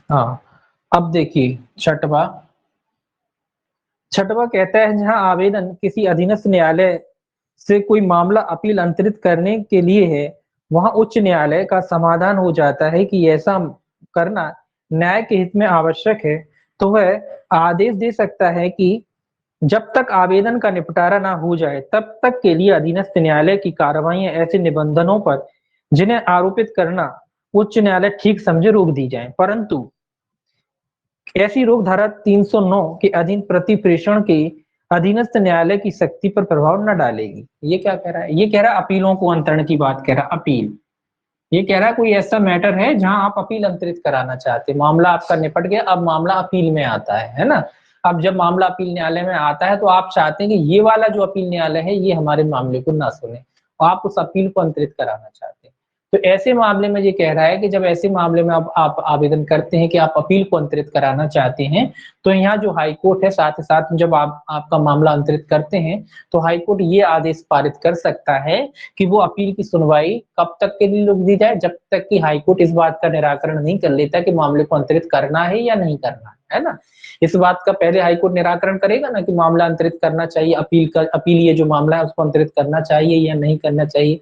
हाँ, अब देखिए छठवा, छठवां कहता है जहां आवेदन किसी अधीनस्थ न्यायालय से कोई मामला अपील अंतरित करने के लिए है, वहां उच्च न्यायालय का समाधान हो जाता है कि ऐसा करना न्याय के हित में आवश्यक है, तो वह आदेश दे सकता है कि जब तक आवेदन का निपटारा ना हो जाए तब तक के लिए अधीनस्थ न्यायालय की कार्रवाइयां ऐसे निबंधनों पर जिन्हें आरोपित करना उच्च न्यायालय ठीक समझे रोक दी जाए। परंतु ऐसी रोक धारा 309 के अधीन प्रतिप्रेषण के अधीनस्थ न्यायालय की शक्ति पर प्रभाव न डालेगी। ये क्या कह रहा है? ये कह रहा है अपीलों को अंतरण की बात कह रहा है। अपील, ये कह रहा है कोई ऐसा मैटर है जहां आप अपील अंतरित कराना चाहते हैं, मामला आपका निपट गया, अब मामला अपील में आता है ना। अब जब मामला अपील न्यायालय में आता है तो आप चाहते हैं कि ये वाला जो अपील न्यायालय है ये हमारे मामले को ना सुने, और आप उस अपील को अंतरित कराना चाहते हैं। तो ऐसे मामले में ये कह रहा है कि जब ऐसे मामले में आप आवेदन करते हैं कि आप अपील को अंतरित कराना चाहते हैं, तो यहाँ जो हाई कोर्ट है साथ ही साथ जब आप आपका मामला अंतरित करते हैं तो हाई कोर्ट ये आदेश पारित कर सकता है कि वो अपील की सुनवाई कब तक के लिए रोक दी जाए, जब तक कि हाई कोर्ट इस बात का निराकरण नहीं कर लेता कि मामले को अंतरित करना है या नहीं करना है ना। इस बात का पहले हाई कोर्ट निराकरण करेगा ना कि मामला अंतरित करना चाहिए, अपील ये जो मामला है उसको अंतरित करना चाहिए या नहीं करना चाहिए।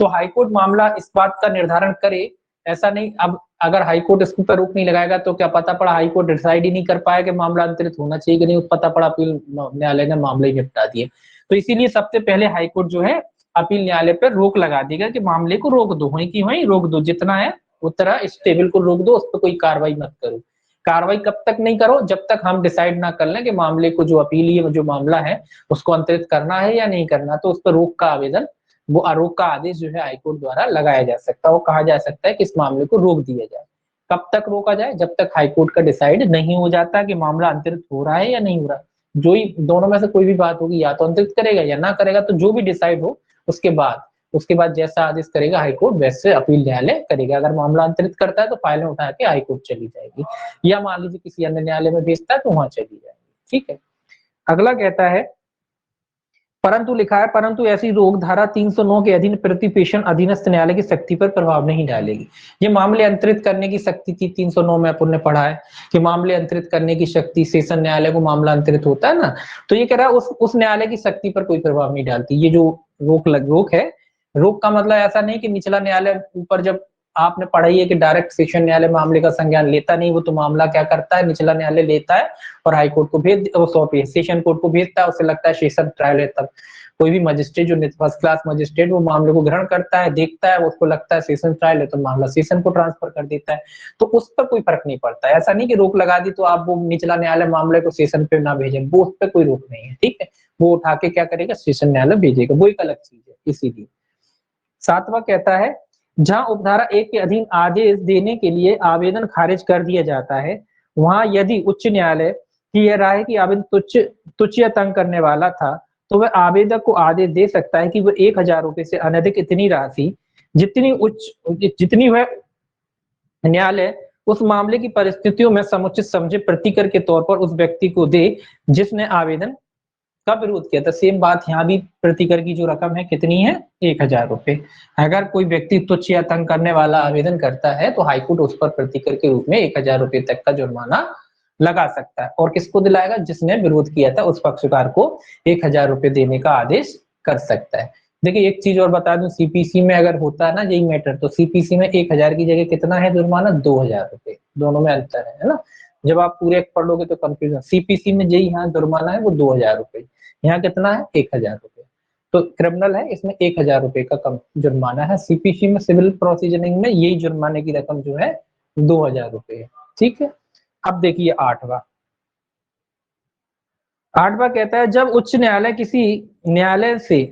तो हाईकोर्ट मामला इस बात का निर्धारण करे, ऐसा नहीं अब अगर हाईकोर्ट इसके ऊपर रोक नहीं लगाएगा तो क्या पता पड़ा हाईकोर्ट डिसाइड ही नहीं कर पाया कि मामला अंतरित होना चाहिए कि नहीं, पता पड़ा अपील न्यायालय ने मामले ही निपटा दिए। तो इसीलिए सबसे पहले हाईकोर्ट जो है अपील न्यायालय पर रोक लगा देगा कि मामले को रोक दो, वहीं की वहीं रोक दो, जितना है उतना इस टेबल को रोक दो, उस पर कोई कार्रवाई मत करो। कार्रवाई कब तक नहीं करो? जब तक हम डिसाइड ना कर लें कि मामले को जो अपील जो मामला है उसको अंतरित करना है या नहीं करना, तो उस पर रोक का आवेदन, वो आरोप का आदेश जो है हाईकोर्ट द्वारा लगाया जा सकता है। वो कहा जा सकता है कि इस मामले को रोक दिया जाए। कब तक रोका जाए? जब तक हाईकोर्ट का डिसाइड नहीं हो जाता कि मामला अंतरित हो रहा है या नहीं हो रहा। जो ही दोनों में से कोई भी बात होगी, या तो अंतरित करेगा या ना करेगा, तो जो भी डिसाइड हो उसके बाद जैसा आदेश करेगा हाईकोर्ट वैसे अपील न्यायालय करेगा। अगर मामला अंतरित करता है तो फाइलें उठा के हाईकोर्ट चली जाएगी, या मान लीजिए किसी अन्य न्यायालय में भेजता है तो वहां चली जाएगी। ठीक है। अगला कहता है परंतु लिखा है, परंतु ऐसी रोक धारा 309 के अधीन प्रतिपेषण अधीनस्थ न्यायालय की शक्ति पर प्रभाव नहीं डालेगी। ये मामले अंतरित करने की शक्ति थी 309 में अपन ने पढ़ा है कि मामले अंतरित करने की शक्ति, सेशन न्यायालय को मामला अंतरित होता है ना, तो ये कह रहा है उस न्यायालय की शक्ति पर कोई प्रभाव नहीं डालती। ये जो रोक है, रोक का मतलब ऐसा नहीं कि निचला न्यायालय ऊपर, जब आपने पढ़ाई है कि डायरेक्ट सेशन न्यायालय मामले का संज्ञान लेता नहीं, वो तो मामला क्या करता है, निचला न्यायालय लेता है और हाई कोर्ट को सॉरी सेशन कोर्ट को भेजता है, उसे लगता है सेशन ट्रायल है। तब कोई भी मजिस्ट्रेट जो फर्स्ट क्लास मजिस्ट्रेट वो मामले को ग्रहण करता है, देखता है, उसको लगता है सेशन ट्रायल है तो मामला सेशन को ट्रांसफर कर देता है। तो उस पर कोई फर्क नहीं पड़ता है। ऐसा नहीं कि रोक लगा दी तो आप वो निचला न्यायालय मामले को सेशन पे ना भेजें, वो उस पर कोई रोक नहीं है। ठीक है, वो उठा के क्या करेगा, सेशन न्यायालय भेजेगा, वो एक अलग चीज है। इसीलिए सातवां कहता है जहां उपधारा 1 के अधीन आदेश देने के लिए आवेदन खारिज कर दिया जाता है, वहां यदि उच्च न्यायालय की यह राय कि आवेदन तुच्छ या तंग करने वाला था, तो वह आवेदक को आदेश दे सकता है कि वह 1000 रुपए से अनधिक इतनी राशि जितनी वह न्यायालय उस मामले की परिस्थितियों में समुचित समझे प्रतिकर के तौर पर उस व्यक्ति को दे जिसने आवेदन का विरोध किया था। सेम बात यहाँ भी, प्रतिकर की जो रकम है कितनी है, 1000 रुपए। अगर कोई व्यक्ति तुच्छ या तंग करने वाला आवेदन करता है तो हाईकोर्ट उस पर प्रतिकर के रूप में 1000 रुपए तक का जुर्माना लगा सकता है। और किसको दिलाएगा? जिसने विरोध किया था उस पक्षकार को 1000 रुपए देने का आदेश कर सकता है। देखिए एक चीज और बता दूं, सीपीसी में अगर होता है ना यही मैटर, तो सीपीसी में 1000 की जगह कितना है जुर्माना, 2000 रुपए। दोनों में अंतर है ना। जब आप पूरे पढ़ लोगे तो कंफ्यूजन, सीपीसी में यही यहाँ जुर्माना है वो 2000 रुपए, यहाँ कितना है 1000 रुपए। तो क्रिमिनल है, इसमें 1000 रुपए का कम जुर्माना है। सीपीसी में, सिविल प्रोसीजरिंग में यही जुर्माने की रकम जो है 2000 रुपए है। ठीक है। अब देखिए आठवां कहता है जब उच्च न्यायालय किसी न्यायालय से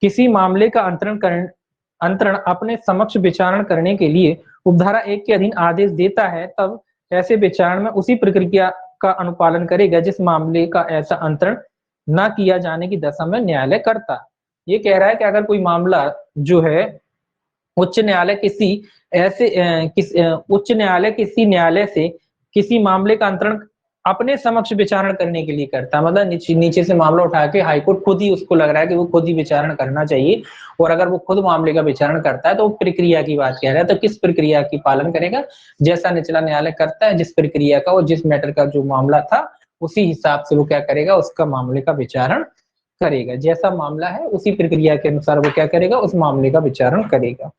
किसी मामले का अंतरण अपने समक्ष विचारण करने के लिए उपधारा 1 के अधीन आदेश देता है, तब ऐसे विचारण में उसी प्रक्रिया का अनुपालन करेगा जिस मामले का ऐसा अंतरण न किया जाने की दशा में न्यायालय करता। ये कह रहा है कि अगर कोई मामला जो है उच्च न्यायालय किसी न्यायालय से किसी मामले का अंतरण अपने समक्ष विचारण करने के लिए करता है, मतलब नीचे से मामला उठा के हाईकोर्ट खुद ही उसको लग रहा है कि वो खुद ही विचारण करना चाहिए, और अगर वो खुद मामले का विचारण करता है तो प्रक्रिया की बात कह रहा है। तो किस प्रक्रिया की पालन करेगा? जैसा निचला न्यायालय करता है, जिस प्रक्रिया का और जिस मैटर का जो मामला था उसी हिसाब से वो क्या करेगा, उसका मामले का विचारण करेगा। जैसा मामला है उसी प्रक्रिया के अनुसार वो क्या करेगा, उस मामले का विचारण करेगा।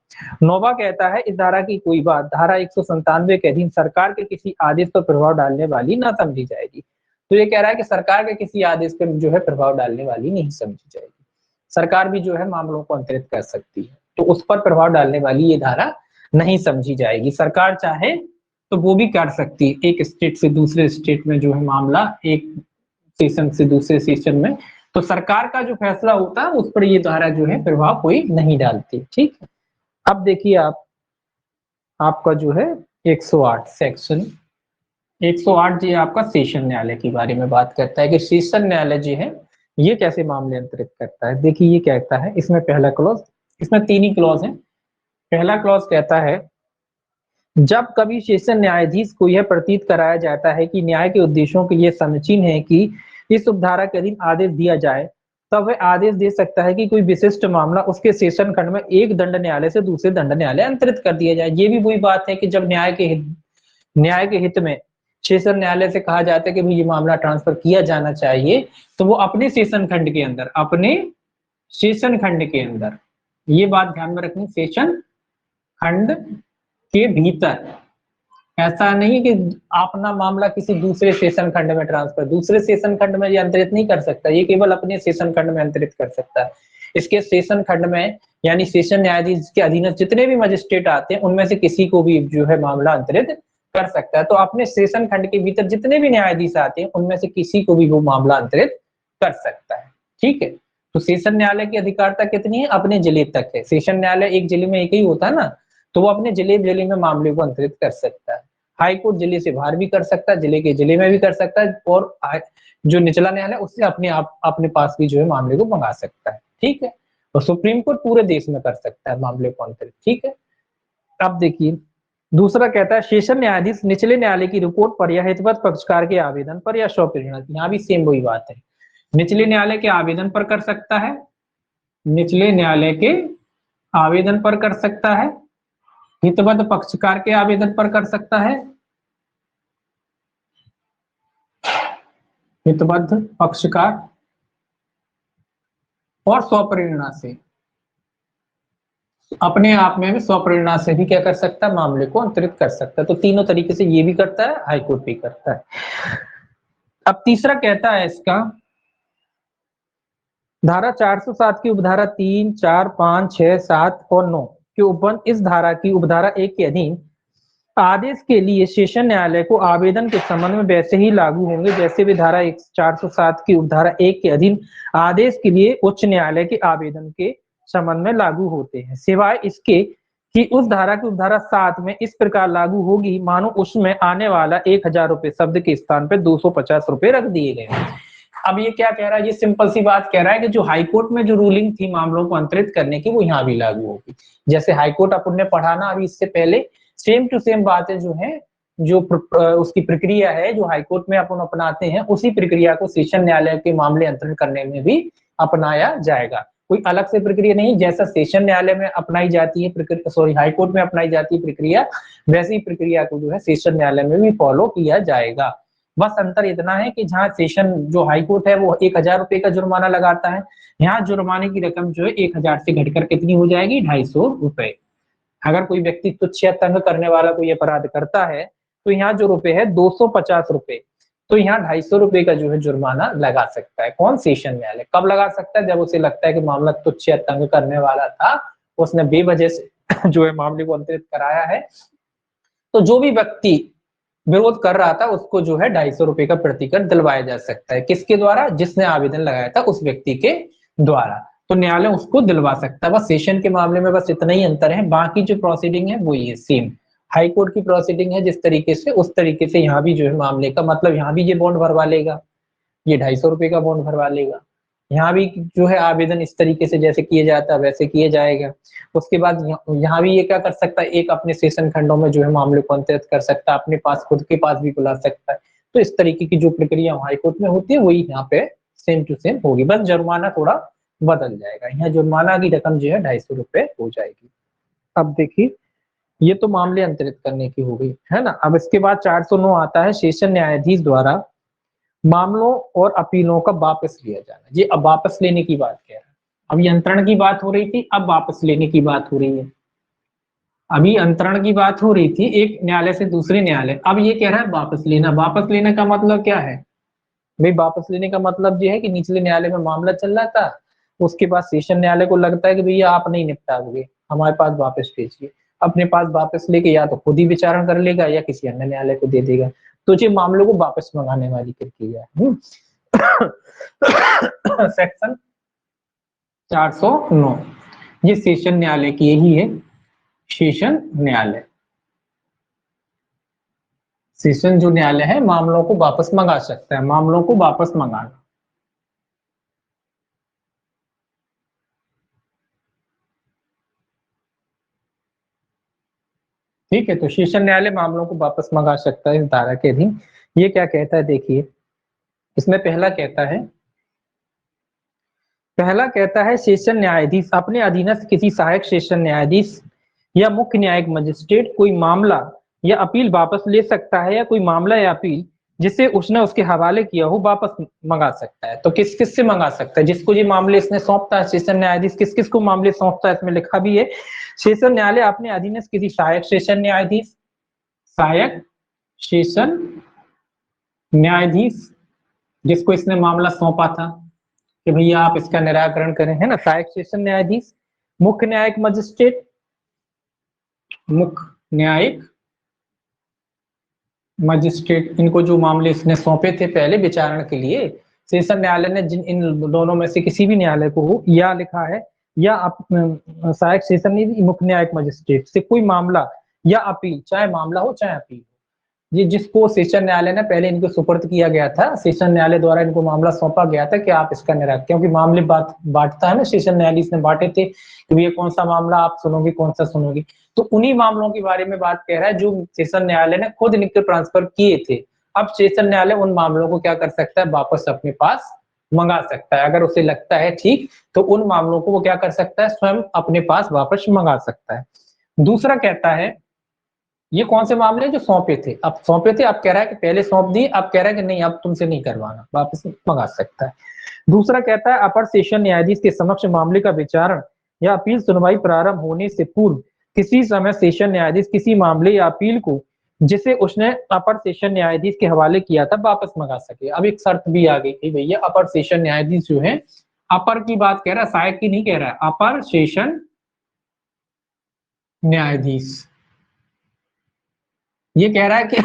9वां कहता है इस धारा की कोई बात धारा 197 के अधीन सरकार के किसी आदेश पर प्रभाव डालने वाली ना समझी जाएगी। तो ये कह रहा है कि सरकार के किसी आदेश पर जो है प्रभाव डालने वाली नहीं समझी जाएगी। सरकार भी जो है मामलों को अंतरित कर सकती है, तो उस पर प्रभाव डालने वाली ये धारा नहीं समझी जाएगी। सरकार चाहे तो वो भी कर सकती है, एक स्टेट से दूसरे स्टेट में जो है मामला, एक सेशन से दूसरे सेशन में, तो सरकार का जो फैसला होता है उस पर ये धारा जो है प्रभाव कोई नहीं डालती। ठीक है, अब देखिए आपका जो है 108 सेक्शन 108 जी आपका सेशन न्यायालय के बारे में बात करता है कि सेशन न्यायालय जो है ये कैसे मामले अंतरित करता है। देखिए ये कहता है, इसमें पहला क्लॉज, इसमें 3 ही क्लॉज है। पहला क्लॉज कहता है जब कभी सेशन न्यायाधीश को यह प्रतीत कराया जाता है कि न्याय के उद्देश्यों के लिए समीचीन है कि इस उपधारा के अधीन आदेश दिया जाए, तब वह आदेश दे सकता है कि कोई विशिष्ट मामला उसके सेशन खंड में एक दंड न्यायालय से दूसरे दंड न्यायालय अंतरित कर दिया जाए। ये भी वही बात है कि जब न्याय के हित में सेशन न्यायालय से कहा जाता है कि भाई ये मामला ट्रांसफर किया जाना चाहिए, तो वो अपने सेशन खंड के अंदर, अपने सेशन खंड के अंदर, ये बात ध्यान में रखनी, सेशन खंड के भीतर, ऐसा नहीं कि अपना मामला किसी दूसरे सेशन खंड में ट्रांसफर, दूसरे सेशन खंड में ये अंतरित नहीं कर सकता, ये केवल अपने सेशन खंड में अंतरित कर सकता है। इसके सेशन खंड में यानी सेशन न्यायाधीश के अधीन जितने भी मजिस्ट्रेट आते हैं उनमें से किसी को भी जो है मामला अंतरित कर सकता है। तो अपने सेशन खंड के भीतर जितने भी न्यायाधीश आते हैं उनमें से किसी को भी वो मामला अंतरित कर सकता है। ठीक है, तो सेशन न्यायालय की अधिकारता कितनी है, अपने जिले तक है। सेशन न्यायालय एक जिले में एक ही होता है ना, तो वो अपने जिले में मामले को अंतरित कर सकता है। हाई कोर्ट जिले से बाहर भी कर सकता है, जिले के जिले में भी कर सकता है, और जो निचला न्यायालय उससे अपने पास भी जो है मामले को मंगा सकता है। ठीक है, और सुप्रीम कोर्ट पूरे देश में कर सकता है मामले को अंतरित। ठीक है, अब देखिए दूसरा कहता है सेशन न्यायाधीश निचले न्यायालय की रिपोर्ट पर या हितवत पक्षकार के आवेदन पर या स्वप्रेरणा, यहाँ भी सेम वही बात है, निचले न्यायालय के आवेदन पर कर सकता है, निचले न्यायालय के आवेदन पर कर सकता है, हितवत पक्षकार के आवेदन पर कर सकता है, हितवत पक्षकार, और स्वप्रेरणा से, अपने आप में स्वप्रेरणा से भी क्या कर सकता है, मामले को अंतरित कर सकता है। तो तीनों तरीके से ये भी करता है, हाईकोर्ट भी करता है। अब तीसरा कहता है इसका धारा 407 की उपधारा 3, 4, 5, 6, 7 और 9 के उपबंध इस धारा की उपधारा 1 के अधीन आदेश के लिए सेशन न्यायालय को आवेदन के संबंध में वैसे ही लागू होंगे जैसे भी धारा 407 की उपधारा 1 के अधीन आदेश के लिए उच्च न्यायालय के आवेदन के संबंध में लागू होते हैं, सिवाय इसके कि उस धारा की उपधारा 7 में इस प्रकार लागू होगी मानो उसमें आने वाला 1000 रुपए शब्द के स्थान पर 250 रुपए रख दिए गए। अब ये क्या कह रहा है, ये सिंपल सी बात कह रहा है कि जो हाईकोर्ट में जो रूलिंग थी मामलों को अंतरित करने की वो यहाँ भी लागू होगी। जैसे हाईकोर्ट अपन ने पढ़ा ना अभी इससे पहले, सेम टू सेम बातें जो है, जो उसकी प्रक्रिया है जो हाईकोर्ट में अपन अपनाते हैं, उसी प्रक्रिया को सेशन न्यायालय के मामले अंतरित करने में भी अपनाया जाएगा। कोई अलग से प्रक्रिया नहीं, जैसा सेशन न्यायालय में अपनाई जाती है सॉरी हाईकोर्ट में अपनाई जाती है प्रक्रिया, वैसी प्रक्रिया को जो है सेशन न्यायालय में भी फॉलो किया जाएगा। बस अंतर इतना है कि जहाँ सेशन जो हाईकोर्ट है वो 1000 रुपए का जुर्माना लगाता है, यहाँ जुर्माने की रकम जो है 1000 से घटकर कितनी हो जाएगी, 250 रुपए। अगर कोई व्यक्ति तुच्छ या तंग करने वाला कोई अपराध करता है तो यहाँ जो रुपए है 250 रुपए, तो यहाँ 250 रुपए का जो है जुर्माना लगा सकता है। कौन, सेशन न्यायालय। कब लगा सकता है, जब उसे लगता है कि मामला तुच्छ या तंग करने वाला था, उसने बेवजह से जो है मामले को अंतरित कराया है, तो जो भी व्यक्ति विरोध कर रहा था उसको जो है 250 रुपए का प्रतिकर दिलवाया जा सकता है। किसके द्वारा, जिसने आवेदन लगाया था उस व्यक्ति के द्वारा, तो न्यायालय उसको दिलवा सकता है। बस सेशन के मामले में बस इतना ही अंतर है, बाकी जो प्रोसीडिंग है वो ये सेम हाई कोर्ट की प्रोसीडिंग है जिस तरीके से, उस तरीके से यहाँ भी जो है मामले का मतलब यहाँ भी ये बॉन्ड भरवा लेगा, ये 250 रुपए का बॉन्ड भरवा लेगा। यहाँ भी जो है आवेदन इस तरीके से जैसे किए जाता है वैसे किए जाएगा। उसके बाद यहाँ भी ये क्या कर सकता है, एक अपने सेशन खंडों में जो है मामले को अंतरित कर सकता है, अपने पास खुद के पास भी बुला सकता है। तो इस तरीके की जो प्रक्रिया हाईकोर्ट में होती है वही यहाँ पे सेम टू सेम होगी, बस जुर्माना थोड़ा बदल जाएगा। यहाँ जुर्माना की रकम जो है 250 रुपए हो जाएगी। अब देखिए ये तो मामले अंतरित करने की हो गई है ना। अब इसके बाद 409 आता है सेशन न्यायाधीश द्वारा मामलों और अपीलों का वापस लिया जाना। ये अब वापस लेने की बात कह रहा है। अभी अंतरण की बात हो रही थी, अब वापस लेने की बात हो रही है। अभी अंतरण की बात हो रही थी एक न्यायालय से दूसरे न्यायालय, अब ये कह रहा है वापस लेना। वापस लेने का मतलब क्या है भाई? वापस लेने का मतलब ये है कि निचले न्यायालय में मामला चल रहा था, उसके बाद सेशन न्यायालय को लगता है कि भैया आप नहीं निपटाओगे, हमारे पास वापस भेजिए। अपने पास वापस लेके या तो खुद ही विचारण कर लेगा या किसी अन्य न्यायालय को दे देगा। तो ये मामलों को वापस मंगाने वाली प्रक्रिया है। सेक्शन 409 ये सेशन न्यायालय की यही है, सेशन न्यायालय। सेशन जो न्यायालय है मामलों को वापस मंगा सकता है, मामलों को वापस मंगाना। ठीक है, तो सेशन न्यायालय मामलों को वापस मंगा सकता है इस धारा के अधीन। ये क्या कहता है देखिए, इसमें पहला कहता है सेशन न्यायाधीश अपने अधीनस्थ किसी सहायक सेशन न्यायाधीश या मुख्य न्यायिक मजिस्ट्रेट कोई मामला या अपील वापस ले सकता है, या कोई मामला या अपील जिसे उसने उसके हवाले किया हो वापस मंगा सकता है। तो किस किस से मंगा सकता है? जिसको ये मामले इसने सौंपता है सेशन न्यायाधीश, किस किस को मामले सौंपता है इसमें लिखा भी है। सेशन न्यायालय अपने अधीनस्थ किसी सहायक सेशन न्यायाधीश, सहायक सेशन न्यायाधीश जिसको इसने मामला सौंपा था कि भैया आप इसका निराकरण करें, है ना, सहायक सेशन न्यायाधीश, मुख्य न्यायिक मजिस्ट्रेट, मुख्य न्यायिक मजिस्ट्रेट, इनको जो मामले इसने सौंपे थे पहले विचारण के लिए, सेशन न्यायालय ने जिन इन दोनों में से किसी भी न्यायालय को हो या लिखा है, या सहायक सेशन मुख्य न्यायिक मजिस्ट्रेट से कोई मामला या अपील, चाहे मामला हो चाहे अपील, ये जिसको सेशन न्यायालय ने पहले इनको सुपर्द किया गया था, सेशन न्यायालय द्वारा इनको मामला सौंपा गया था कि आप इसका निराकरण, क्योंकि मामले बांटता है ना सेशन न्यायाधीश ने, बांटे थे कि ये कौन सा मामला आप सुनोगे कौन सा सुनोगे। तो उन्हीं मामलों के बारे में बात कह रहा है जो सेशन न्यायालय ने खुद लिखकर ट्रांसफर किए थे। अब सेशन न्यायालय उन मामलों को क्या कर सकता है? वापस अपने पास मंगा सकता है। अगर उसे लगता है ठीक, तो उन मामलों को वो क्या कर सकता है? स्वयं अपने पास वापस मंगा सकता है। दूसरा कहता है, ये कौन से मामले जो सौंपे थे, अब सौंपे थे, अब कह रहा है कि पहले सौंप दिए, अब कह रहा है कि नहीं अब तुमसे नहीं करवाना, वापस मंगा सकता है। दूसरा कहता है अपर सेशन न्यायाधीश के समक्ष मामले का विचारण या अपील सुनवाई प्रारंभ होने से पूर्व किसी समय सेशन न्यायाधीश किसी मामले या अपील को जिसे उसने अपर सेशन न्यायाधीश के हवाले किया था वापस मंगा सके। अब एक शर्त भी आ गई थी भैया, अपर सेशन न्यायाधीश जो है, अपर की बात कह रहा है, सहायक की नहीं कह रहा है, अपर सेशन न्यायाधीश ये कह रहा है कि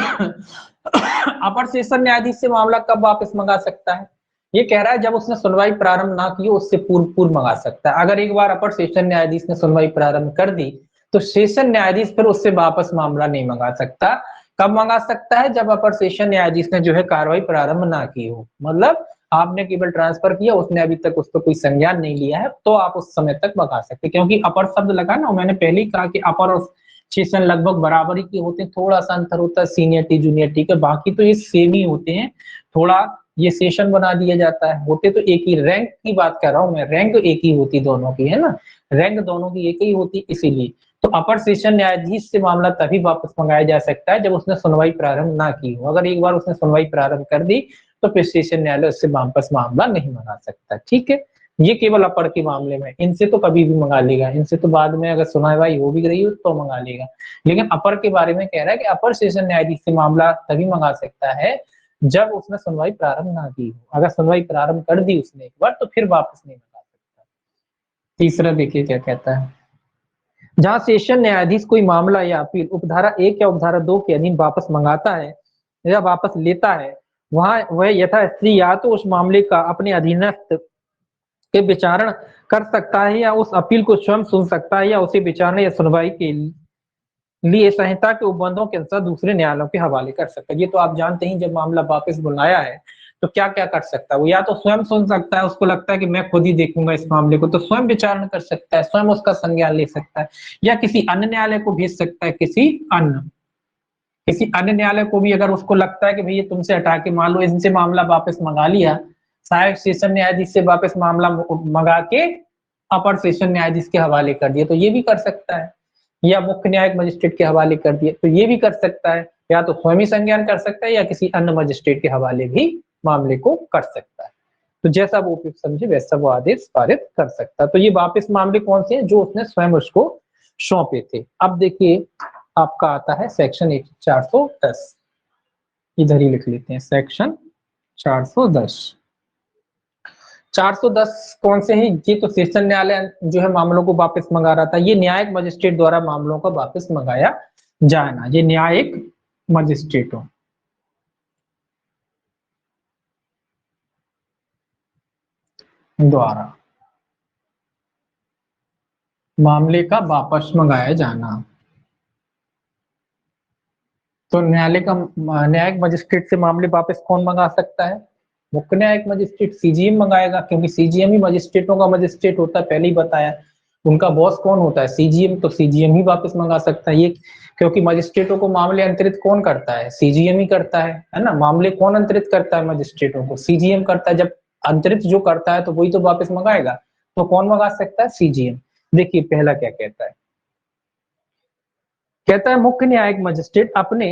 अपर सेशन न्यायाधीश से मामला कब वापस मंगा सकता है? ये कह रहा है जब उसने सुनवाई प्रारंभ ना की हो उससे पूर्व पूर्व मंगा सकता है। अगर एक बार अपर सेशन न्यायाधीश ने सुनवाई प्रारंभ कर दी तो सेशन न्यायाधीश फिर उससे वापस मामला नहीं मंगा सकता। कब मंगा सकता है? जब अपर सेशन न्यायाधीश ने जो है कार्रवाई प्रारंभ ना की हो, मतलब आपने केवल ट्रांसफर किया, उसने अभी तक उस पर कोई संज्ञान नहीं लिया है, तो आप उस समय तक मंगा सकते। क्योंकि अपर शब्द लगा ना, मैंने पहले ही कहा कि अपर और सेशन लगभग बराबर ही के होते हैं, थोड़ा सा अंतर होता है सीनियरिटी जूनियरिटी का, बाकी तो ये सेम ही होते हैं। थोड़ा ये सेशन बना दिया जाता है, होते तो एक ही, रैंक की बात कर रहा हूं मैं, रैंक एक ही होती दोनों की, है ना, रैंक दोनों की एक ही होती, इसीलिए। तो अपर सेशन न्यायाधीश से मामला तभी वापस मंगाया जा सकता है जब उसने सुनवाई प्रारंभ ना की हो। अगर एक बार उसने सुनवाई प्रारंभ कर दी तो फिर सेशन न्यायालय उससे वापस मामला नहीं मंगा सकता। ठीक है, ये केवल अपर के मामले में, इनसे तो कभी भी मंगा लेगा, इनसे तो बाद में अगर सुनवाई हो भी रही हो तो मंगा लेगा। लेकिन अपर के बारे में कह रहा है कि अपर सेशन न्यायाधीश से मामला तभी मंगा सकता है जब उसने सुनवाई प्रारंभ ना की हो। अगर सुनवाई प्रारंभ कर दी उसने एक बार तो फिर वापस नहीं मंगा सकता। तीसरा देखिए क्या कहता है, जहां सेशन न्यायाधीश कोई मामला या अपील उपधारा 1 या उपधारा 2 के अधीन वापस मंगाता है या वापस लेता है, वहां वह यथास्थिति या तो उस मामले का अपने अधीनस्थ के विचारण कर सकता है या उस अपील को स्वयं सुन सकता है या उसे विचारने या सुनवाई के लिए संहिता के उपबंधों के अनुसार दूसरे न्यायालयों के हवाले कर सकता है। ये तो आप जानते ही, जब मामला वापस बुलाया है तो क्या क्या कर सकता है वो, या तो स्वयं सुन सकता है, उसको लगता है कि मैं खुद ही देखूंगा इस मामले को, तो स्वयं विचारण कर सकता है, स्वयं उसका संज्ञान ले सकता है, या किसी अन्य न्यायालय को भेज सकता है, किसी अन्य न्यायालय को भी अगर उसको लगता है कि भैया तुमसे हटा के, मान लो इनसे मामला वापस मंगा लिया, सहायक सेशन न्यायाधीश से वापस मामला मंगा के अपर सेशन न्यायाधीश के हवाले कर दिया, तो ये भी कर सकता है, या मुख्य न्यायिक मजिस्ट्रेट के हवाले कर दिए तो ये भी कर सकता है, या तो स्वयं ही संज्ञान कर सकता है या किसी अन्य मजिस्ट्रेट के हवाले भी मामले को कर सकता है। तो जैसा वो उपयुक्त समझे वैसा वो आदेश पारित कर सकता है। तो ये वापस मामले कौन से हैं? जो उसने स्वयं उसको सौंपे थे। अब देखिए आपका आता है सेक्शन 410, इधर ही लिख लेते हैं सेक्शन 410। 410 कौन से हैं? ये तो सेशन न्यायालय जो है मामलों को वापस मंगा रहा था। ये न्यायिक मजिस्ट्रेट द्वारा मामलों को वापस मंगाया जाना, ये न्यायिक मजिस्ट्रेटों द्वारा मामले का वापस मंगाया जाना। तो न्यायालय का न्यायिक मजिस्ट्रेट से मामले वापस कौन मंगा सकता है? मुख्य न्यायिक मजिस्ट्रेट, सीजीएम मंगाएगा, क्योंकि सीजीएम ही मजिस्ट्रेटों का मजिस्ट्रेट होता है, पहले ही बताया। उनका बॉस कौन होता है? सीजीएम, तो सीजीएम ही वापस मंगा सकता है ये, क्योंकि मजिस्ट्रेटों को मामले अंतरित कौन करता है? सीजीएम ही करता है ना। मामले कौन अंतरित करता है मजिस्ट्रेटों को? सीजीएम करता है। जब अंतरित जो करता है तो वही तो वापस मंगाएगा, तो कौन मंगा सकता है? सीजीएम। देखिए पहला क्या कहता है, कहता है मुख्य न्यायिक मजिस्ट्रेट अपने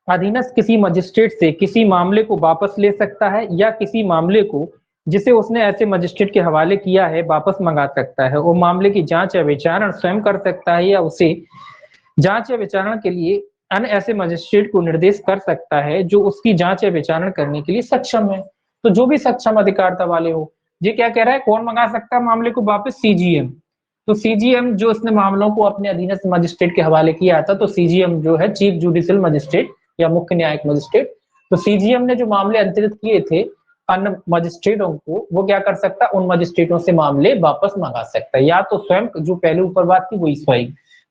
अधीनस्थ किसी मजिस्ट्रेट से किसी मामले को वापस ले सकता है या किसी मामले को जिसे उसने ऐसे मजिस्ट्रेट के हवाले किया है वापस मंगा सकता है। वो मामले की जांच या विचारण स्वयं कर सकता है या उसे जांच या विचारण के लिए अन्य ऐसे मजिस्ट्रेट को निर्देश कर सकता है जो उसकी जांच या विचारण करने के लिए सक्षम है। तो जो भी सक्षम अधिकारिता वाले हो। ये क्या कह रहा है, कौन मंगा सकता है मामले को वापस? सीजीएम। तो सीजीएम जो उसने मामलों को अपने अधीनस्थ मजिस्ट्रेट के हवाले किया था, तो सीजीएम जो है चीफ जुडिशियल मजिस्ट्रेट या मुख्य न्यायिक मजिस्ट्रेट, तो सीजीएम ने जो मामले अंतरित किए थे अन्य मजिस्ट्रेटों को, वो क्या कर सकता है? उन मजिस्ट्रेटों से मामले वापस मंगा सकता है। या तो स्वयं, जो पहले ऊपर बात की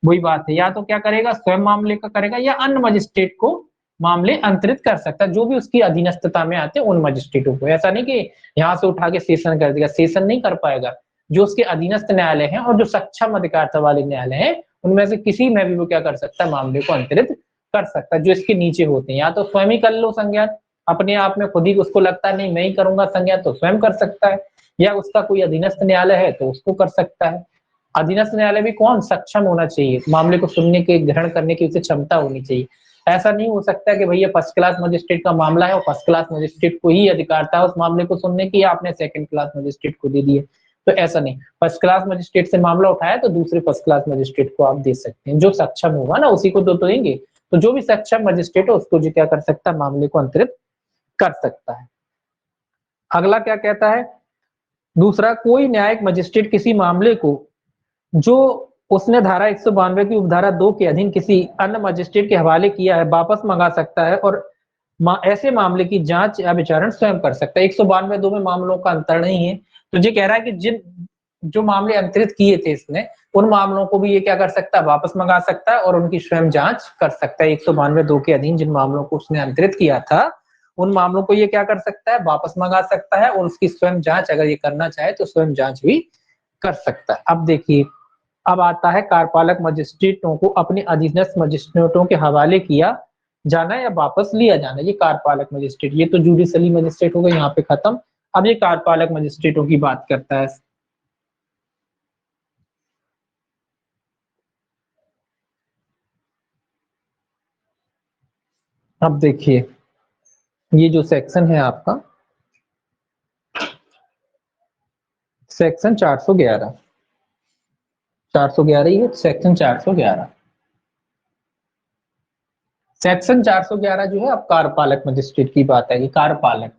वही बात है, या तो क्या करेगा? स्वयं मामले का करेगा, या अन्य मजिस्ट्रेट को मामले अंतरित कर सकता है जो भी उसकी अधीनस्थता में आते हैं उन मजिस्ट्रेटों को। ऐसा नहीं कि यहाँ से उठा के सेशन कर देगा, सेशन नहीं कर पाएगा। जो उसके अधीनस्थ न्यायालय हैं और जो सक्षम अधिकारिता वाले न्यायालय हैं, उनमें से किसी में भी वो क्या कर सकता है? मामले को अंतरित कर सकता है। जो इसके नीचे होते हैं, या तो स्वयं ही कर लो संज्ञान अपने आप में, खुद ही उसको लगता है नहीं मैं ही करूंगा संज्ञान, तो स्वयं कर सकता है, या उसका कोई अधीनस्थ न्यायालय है तो उसको कर सकता है। अधीनस्थ न्यायालय भी कौन? सक्षम होना चाहिए, मामले को सुनने के, ग्रहण करने की उसे क्षमता होनी चाहिए। ऐसा नहीं हो सकता कि भैया फर्स्ट क्लास मजिस्ट्रेट का मामला है और फर्स्ट क्लास मजिस्ट्रेट को ही अधिकारिता है उस मामले को सुनने की, आपने सेकंड क्लास मजिस्ट्रेट को दे दिए। तो ऐसा नहीं, फर्स्ट क्लास मजिस्ट्रेट से मामला उठाया तो दूसरे फर्स्ट क्लास मजिस्ट्रेट को आप दे सकते हैं। जो सक्षम होगा ना उसी को तो देंगे। तो जो भी सक्षम मजिस्ट्रेट है उसको जो क्या कर सकता है? मामले को अंतरित कर सकता है। अगला क्या कहता है दूसरा, कोई न्यायिक मजिस्ट्रेट किसी मामले को जो उसने धारा 192 की उपधारा 2 के अधीन किसी अन्य मजिस्ट्रेट के हवाले किया है वापस मंगा सकता है और ऐसे मामले की जांच या विचारण स्वयं कर सकता है। 192 में मामलों का अंतर नहीं है। तो ये कह रहा है कि जिन जो मामले अंतरित किए थे इसने, उन मामलों को भी ये क्या कर सकता है? वापस मंगा सकता है और उनकी स्वयं जांच कर सकता है। 192 के अधीन जिन मामलों को उसने अंतरित किया था उन मामलों को ये क्या कर सकता है? वापस मंगा सकता है और उसकी स्वयं जांच अगर ये करना चाहे तो स्वयं जांच भी कर सकता है। अब देखिए, अब आता है कार्यपालक मजिस्ट्रेटों को अपने अधीनस्थ मजिस्ट्रेटों के हवाले किया जाना या वापस लिया जाना। ये कार्यपालक मजिस्ट्रेट, ये तो जुडिशली मजिस्ट्रेट हो गए यहाँ पे खत्म। अब ये कार्यपालक मजिस्ट्रेटों की बात करता है। अब देखिए ये जो सेक्शन है आपका सेक्शन 411, 411 ही है सेक्शन 411। सेक्शन 411 जो है अब कार्यपालक मजिस्ट्रेट की बात है। कार्यपालक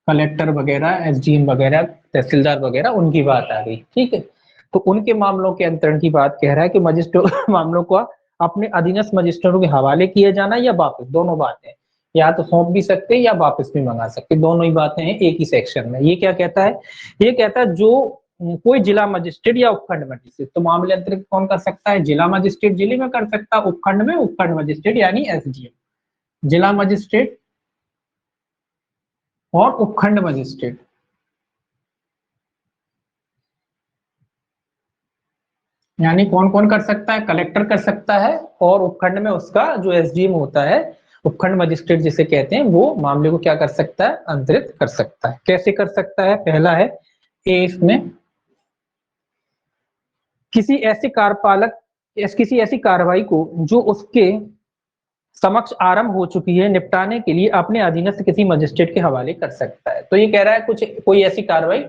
कलेक्टर वगैरह, एसडीएम वगैरह, तहसीलदार वगैरह, उनकी बात आ गई। ठीक है, तो उनके मामलों के अंतरण की बात कह रहा है कि मजिस्ट्रेट मामलों को अपने अधीनस्थ मजिस्ट्रेटों के हवाले किए जाना या वापस, दोनों बातें, या तो सौंप भी सकते हैं या वापस भी मंगा सकते, दोनों ही बातें हैं एक ही सेक्शन में। ये क्या कहता है? ये कहता है जो कोई जिला मजिस्ट्रेट या उपखंड मजिस्ट्रेट, तो मामले अंतरित कौन कर सकता है? जिला मजिस्ट्रेट जिले में कर सकता है, उपखंड में उपखंड मजिस्ट्रेट यानी एसडीएम। जिला मजिस्ट्रेट और उपखंड मजिस्ट्रेट, यानी कौन कौन कर सकता है? कलेक्टर कर सकता है और उपखंड में उसका जो एसडीएम होता है, उपखंड मजिस्ट्रेट जिसे कहते हैं, वो मामले को क्या कर सकता है? अंतरित कर सकता है। कैसे कर सकता है? पहला है ए, इसमें किसी ऐसे कार्यपालक किसी ऐसी कार्रवाई को जो उसके समक्ष आरंभ हो चुकी है निपटाने के लिए अपने अधीनस्थ किसी मजिस्ट्रेट के हवाले कर सकता है। तो ये कह रहा है कुछ कोई ऐसी कार्रवाई,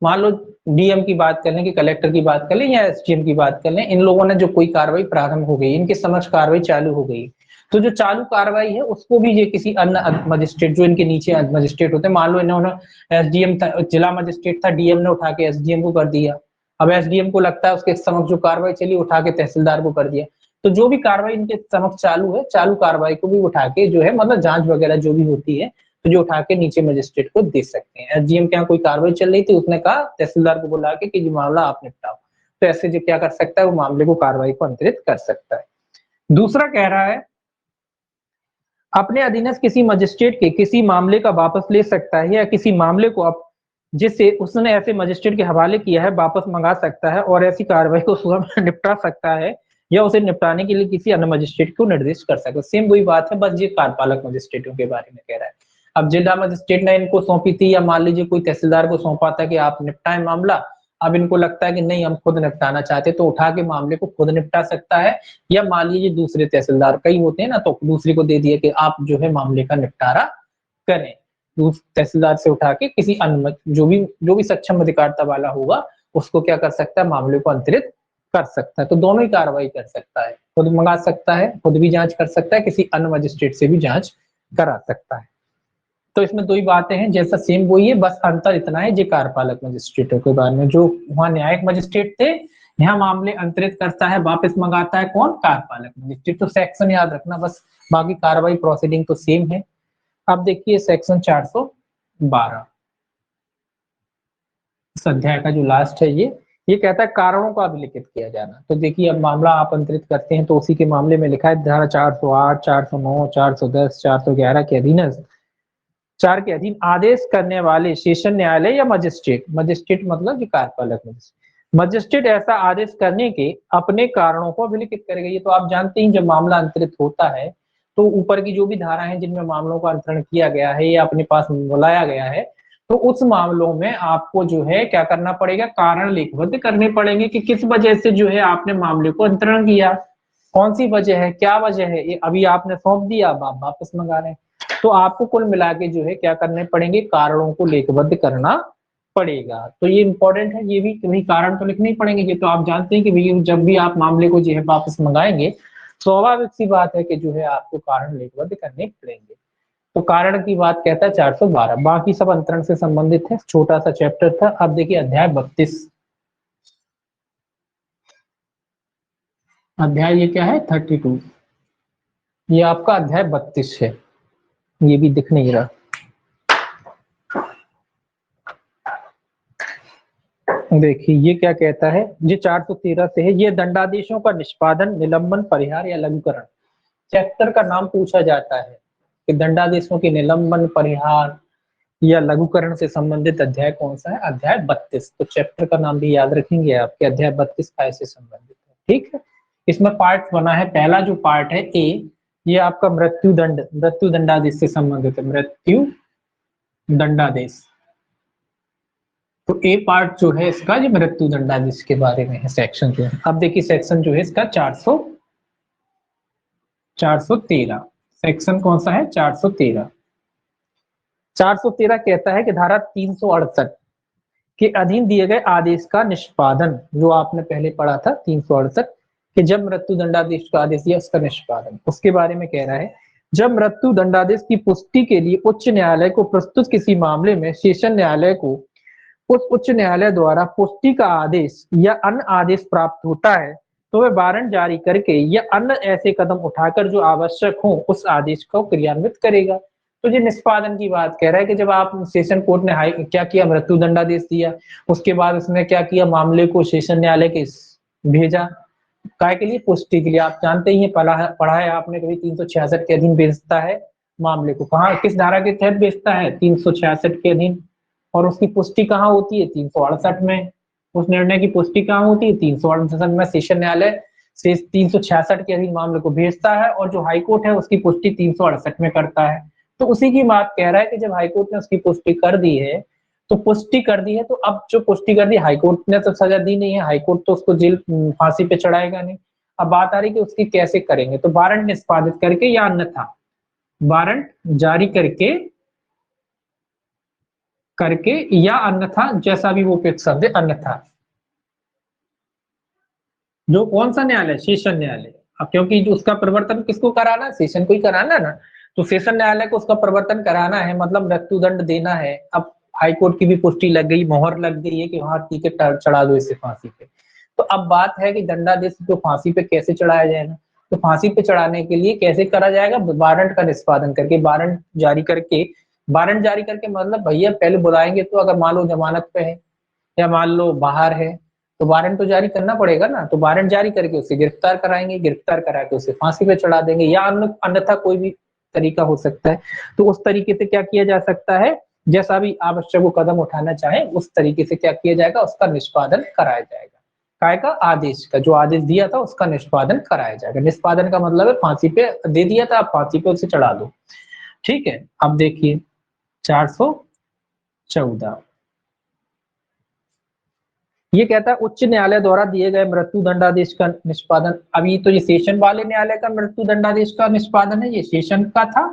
मान लो डीएम की बात कर लें कि कलेक्टर की बात कर लें या एसडीएम की बात कर लें, इन लोगों ने जो कोई कार्रवाई प्रारंभ हो गई, इनके समक्ष कार्रवाई चालू हो गई, तो जो चालू कार्रवाई है उसको भी ये किसी अन्य मजिस्ट्रेट, जो इनके नीचे मजिस्ट्रेट होते हैं, मान लो इन्होंने एसडीएम था, जिला मजिस्ट्रेट था, डीएम ने उठा के एसडीएम को कर दिया, अब एसडीएम को लगता है उसके समक्ष जो कार्रवाई चली उठा के तहसीलदार को कर दिया, तो जो भी कार्रवाई इनके समक्ष चालू है, चालू कार्रवाई को भी उठा के जो है मतलब जांच वगैरह जो भी होती है तो जो उठा के नीचे मजिस्ट्रेट को दे सकते हैं। एसडीएम के यहाँ कोई कार्रवाई चल रही थी, उसने कहा तहसीलदार को बुला के कि जो मामला आप निपटाओ, तो ऐसे जो क्या कर सकता है वो मामले को कार्रवाई को अंतरित कर सकता है। दूसरा कह रहा है अपने अधीनस्थ किसी मजिस्ट्रेट के किसी मामले का वापस ले सकता है या किसी मामले को अब जिससे उसने ऐसे मजिस्ट्रेट के हवाले किया है वापस मंगा सकता है और ऐसी कार्रवाई को स्वयं निपटा सकता है या उसे निपटाने के लिए किसी अन्य मजिस्ट्रेट को निर्देश कर सकता है। सेम वही बात है, बस ये कार्यपालक मजिस्ट्रेटों के बारे में कह रहा है। अब जिला मजिस्ट्रेट ने इनको सौंपी थी या मान लीजिए कोई तहसीलदार को सौंपा था कि आप निपटाएं मामला, अब इनको लगता है कि नहीं हम खुद निपटाना चाहते, तो उठा के मामले को खुद निपटा सकता है, या मान लीजिए दूसरे तहसीलदार कई होते हैं ना, तो दूसरे को दे दिया कि आप जो है मामले का निपटारा करें, तहसीलदार से उठा के किसी अन्य जो भी सक्षम अधिकारिता वाला होगा उसको क्या कर सकता है, मामले को अंतरित कर सकता है। तो दोनों ही कार्रवाई कर सकता है, खुद मंगा सकता है, खुद भी जांच कर सकता है, किसी अन्य मजिस्ट्रेट से भी जांच करा सकता है। तो इसमें दो ही बातें हैं, जैसा सेम वही है, बस अंतर इतना है जो कार्यपालक मजिस्ट्रेटों के बारे में, जो वहां न्यायिक मजिस्ट्रेट थे, यहाँ मामले अंतरित करता है, वापस मंगाता है कौन, कार्यपालक मजिस्ट्रेट। तो सेक्शन याद रखना बस, बाकी कार्रवाई प्रोसीडिंग तो सेम है। अब देखिए सेक्शन 412 इस अध्याय का जो लास्ट है, ये कहता है कारणों का अभिलिखित किया जाना। तो देखिए अब मामला आप अंतरित करते हैं तो उसी के मामले में लिखा है धारा 408, 409, 410, 411 के अधीन 4 के अधीन आदेश करने वाले सेशन न्यायालय या मजिस्ट्रेट, मजिस्ट्रेट मतलब जो कार्यपालक मजिस्ट्रेट ऐसा आदेश करने के अपने कारणों को अभिलिखित करेगा। ये तो आप जानते हैं जब मामला अंतरित होता है तो ऊपर की जो भी धारा है जिनमें मामलों का अंतरण किया गया है या अपने पास बुलाया गया है, तो उस मामलों में आपको जो है क्या करना पड़ेगा, कारण लिखबद्ध करने पड़ेंगे कि किस वजह से जो है आपने मामले को अंतरण किया, कौन सी वजह है, क्या वजह है, ये अभी आपने सौंप दिया, अब आप वापस मंगा रहे हैं, तो आपको कुल मिला के जो है क्या करने पड़ेंगे, कारणों को लेखबद्ध करना पड़ेगा। तो ये इंपॉर्टेंट है, ये भी कि भाई कारण तो लिखने ही पड़ेंगे। ये तो आप जानते हैं कि भाई जब भी आप मामले को जो है वापस मंगाएंगे, स्वाभाविक सी बात है कि जो है आपको कारण लिखबद्ध करने पड़ेंगे। तो कारण की बात कहता है 412, बाकी सब अंतरण से संबंधित है, छोटा सा चैप्टर था। अब देखिए अध्याय 32, अध्याय ये क्या है 32, ये आपका अध्याय 32 है, ये भी दिख नहीं रहा। देखिए ये क्या कहता है, ये 413 से है, ये दंडादेशों का निष्पादन, निलंबन, परिहार या लघुकरण। चैप्टर का नाम पूछा जाता है कि दंडादेशों के निलंबन, परिहार या लघुकरण से संबंधित अध्याय कौन सा है, अध्याय 32। तो चैप्टर का नाम भी याद रखेंगे आपके, अध्याय 32 काय से संबंधित है, ठीक है। इसमें पार्ट बना है, पहला जो पार्ट है ए, ये आपका मृत्यु दंडादेश से संबंधित है, मृत्यु दंडादेश। तो ए पार्ट जो है इसका ये मृत्यु दंडादेश के बारे में है सेक्शन जो है। अब देखिए सेक्शन जो है इसका 413, सेक्शन कौन सा है 413। 413 कहता है कि धारा 368 के अधीन दिए गए आदेश का निष्पादन, जो आपने पहले पढ़ा था 368, कि जब मृत्यु दंडादेश का आदेश दिया उसका निष्पादन, उसके बारे में कह रहा है जब मृत्यु दंडादेश की पुष्टि के लिए उच्च न्यायालय को प्रस्तुत किसी मामले में सेशन न्यायालय को उस उच्च न्यायालय द्वारा पुष्टि का आदेश या अन्य आदेश प्राप्त होता है, तो वह वारंट जारी करके या अन्य ऐसे कदम उठाकर जो आवश्यक हो उस आदेश को क्रियान्वित करेगा। तो ये निष्पादन की बात कह रहा है कि जब आप सेशन कोर्ट ने क्या किया, मृत्यु दंडादेश दिया, उसके बाद उसने क्या किया, मामले को सेशन न्यायालय के भेजा, काय के लिए, पुष्टि के लिए। आप जानते ही पढ़ा है आपने कभी, 366 के अधीन भेजता है मामले को, कहाँ किस धारा के तहत भेजता है, 366 के अधीन, और उसकी पुष्टि कहाँ होती है 368 में, उस निर्णय की पुष्टि कहाँ होती है 368 में। सेशन न्यायालय से 366 के अधीन मामले को भेजता है और जो हाईकोर्ट है उसकी पुष्टि 368 में करता है। तो उसी की बात कह रहा है कि जब हाईकोर्ट ने उसकी पुष्टि कर दी है, तो पुष्टि कर दी है, तो अब जो पुष्टि कर दी, हाईकोर्ट ने तो सजा दी नहीं है, हाईकोर्ट तो उसको जेल फांसी पे चढ़ाएगा नहीं, अब बात आ रही कि उसकी कैसे करेंगे, तो वारंट निष्पादित करके या अन्यथा, वारंट जारी करके करके या अन्यथा, जैसा भी वो उपयुक्त शब्द है, अन्यथा। जो कौन सा न्यायालय, सेशन न्यायालय। अब क्योंकि जो उसका प्रवर्तन किसको कराना है, सेशन को ही कराना है ना, तो सेशन न्यायालय को उसका प्रवर्तन कराना है, मतलब मृत्युदंड देना है। अब हाईकोर्ट की भी पुष्टि लग गई, मोहर लग गई है कि हाँ ठीक है, चढ़ा दो इसे फांसी पे। तो अब बात है कि दंडादेश को फांसी पे कैसे चढ़ाया जाएगा, तो फांसी पे चढ़ाने के लिए कैसे करा जाएगा, वारंट का निष्पादन करके, वारंट जारी करके। वारंट जारी करके मतलब भैया पहले बुलाएंगे, तो अगर मान लो जमानत पे है या मान लो बाहर है, तो वारंट तो जारी करना पड़ेगा ना, तो वारंट जारी करके उसे गिरफ्तार कराएंगे, गिरफ्तार करा के उसे फांसी पे चढ़ा देंगे, या अन्यथा कोई भी तरीका हो सकता है। तो उस तरीके से क्या किया जा सकता है, जैसा भी आवश्यक वो कदम उठाना चाहे उस तरीके से क्या किया जाएगा, उसका निष्पादन कराया जाएगा। काय का, आदेश का, जो आदेश दिया था उसका निष्पादन कराया जाएगा। निष्पादन का मतलब है फांसी पे दे दिया था, आप फांसी पे उसे चढ़ा दो। ठीक है, अब देखिए 414, ये कहता है उच्च न्यायालय द्वारा दिए गए मृत्यु दंडादेश का निष्पादन। अभी तो ये सेशन वाले न्यायालय का मृत्यु दंडादेश का निष्पादन है, ये सेशन का था।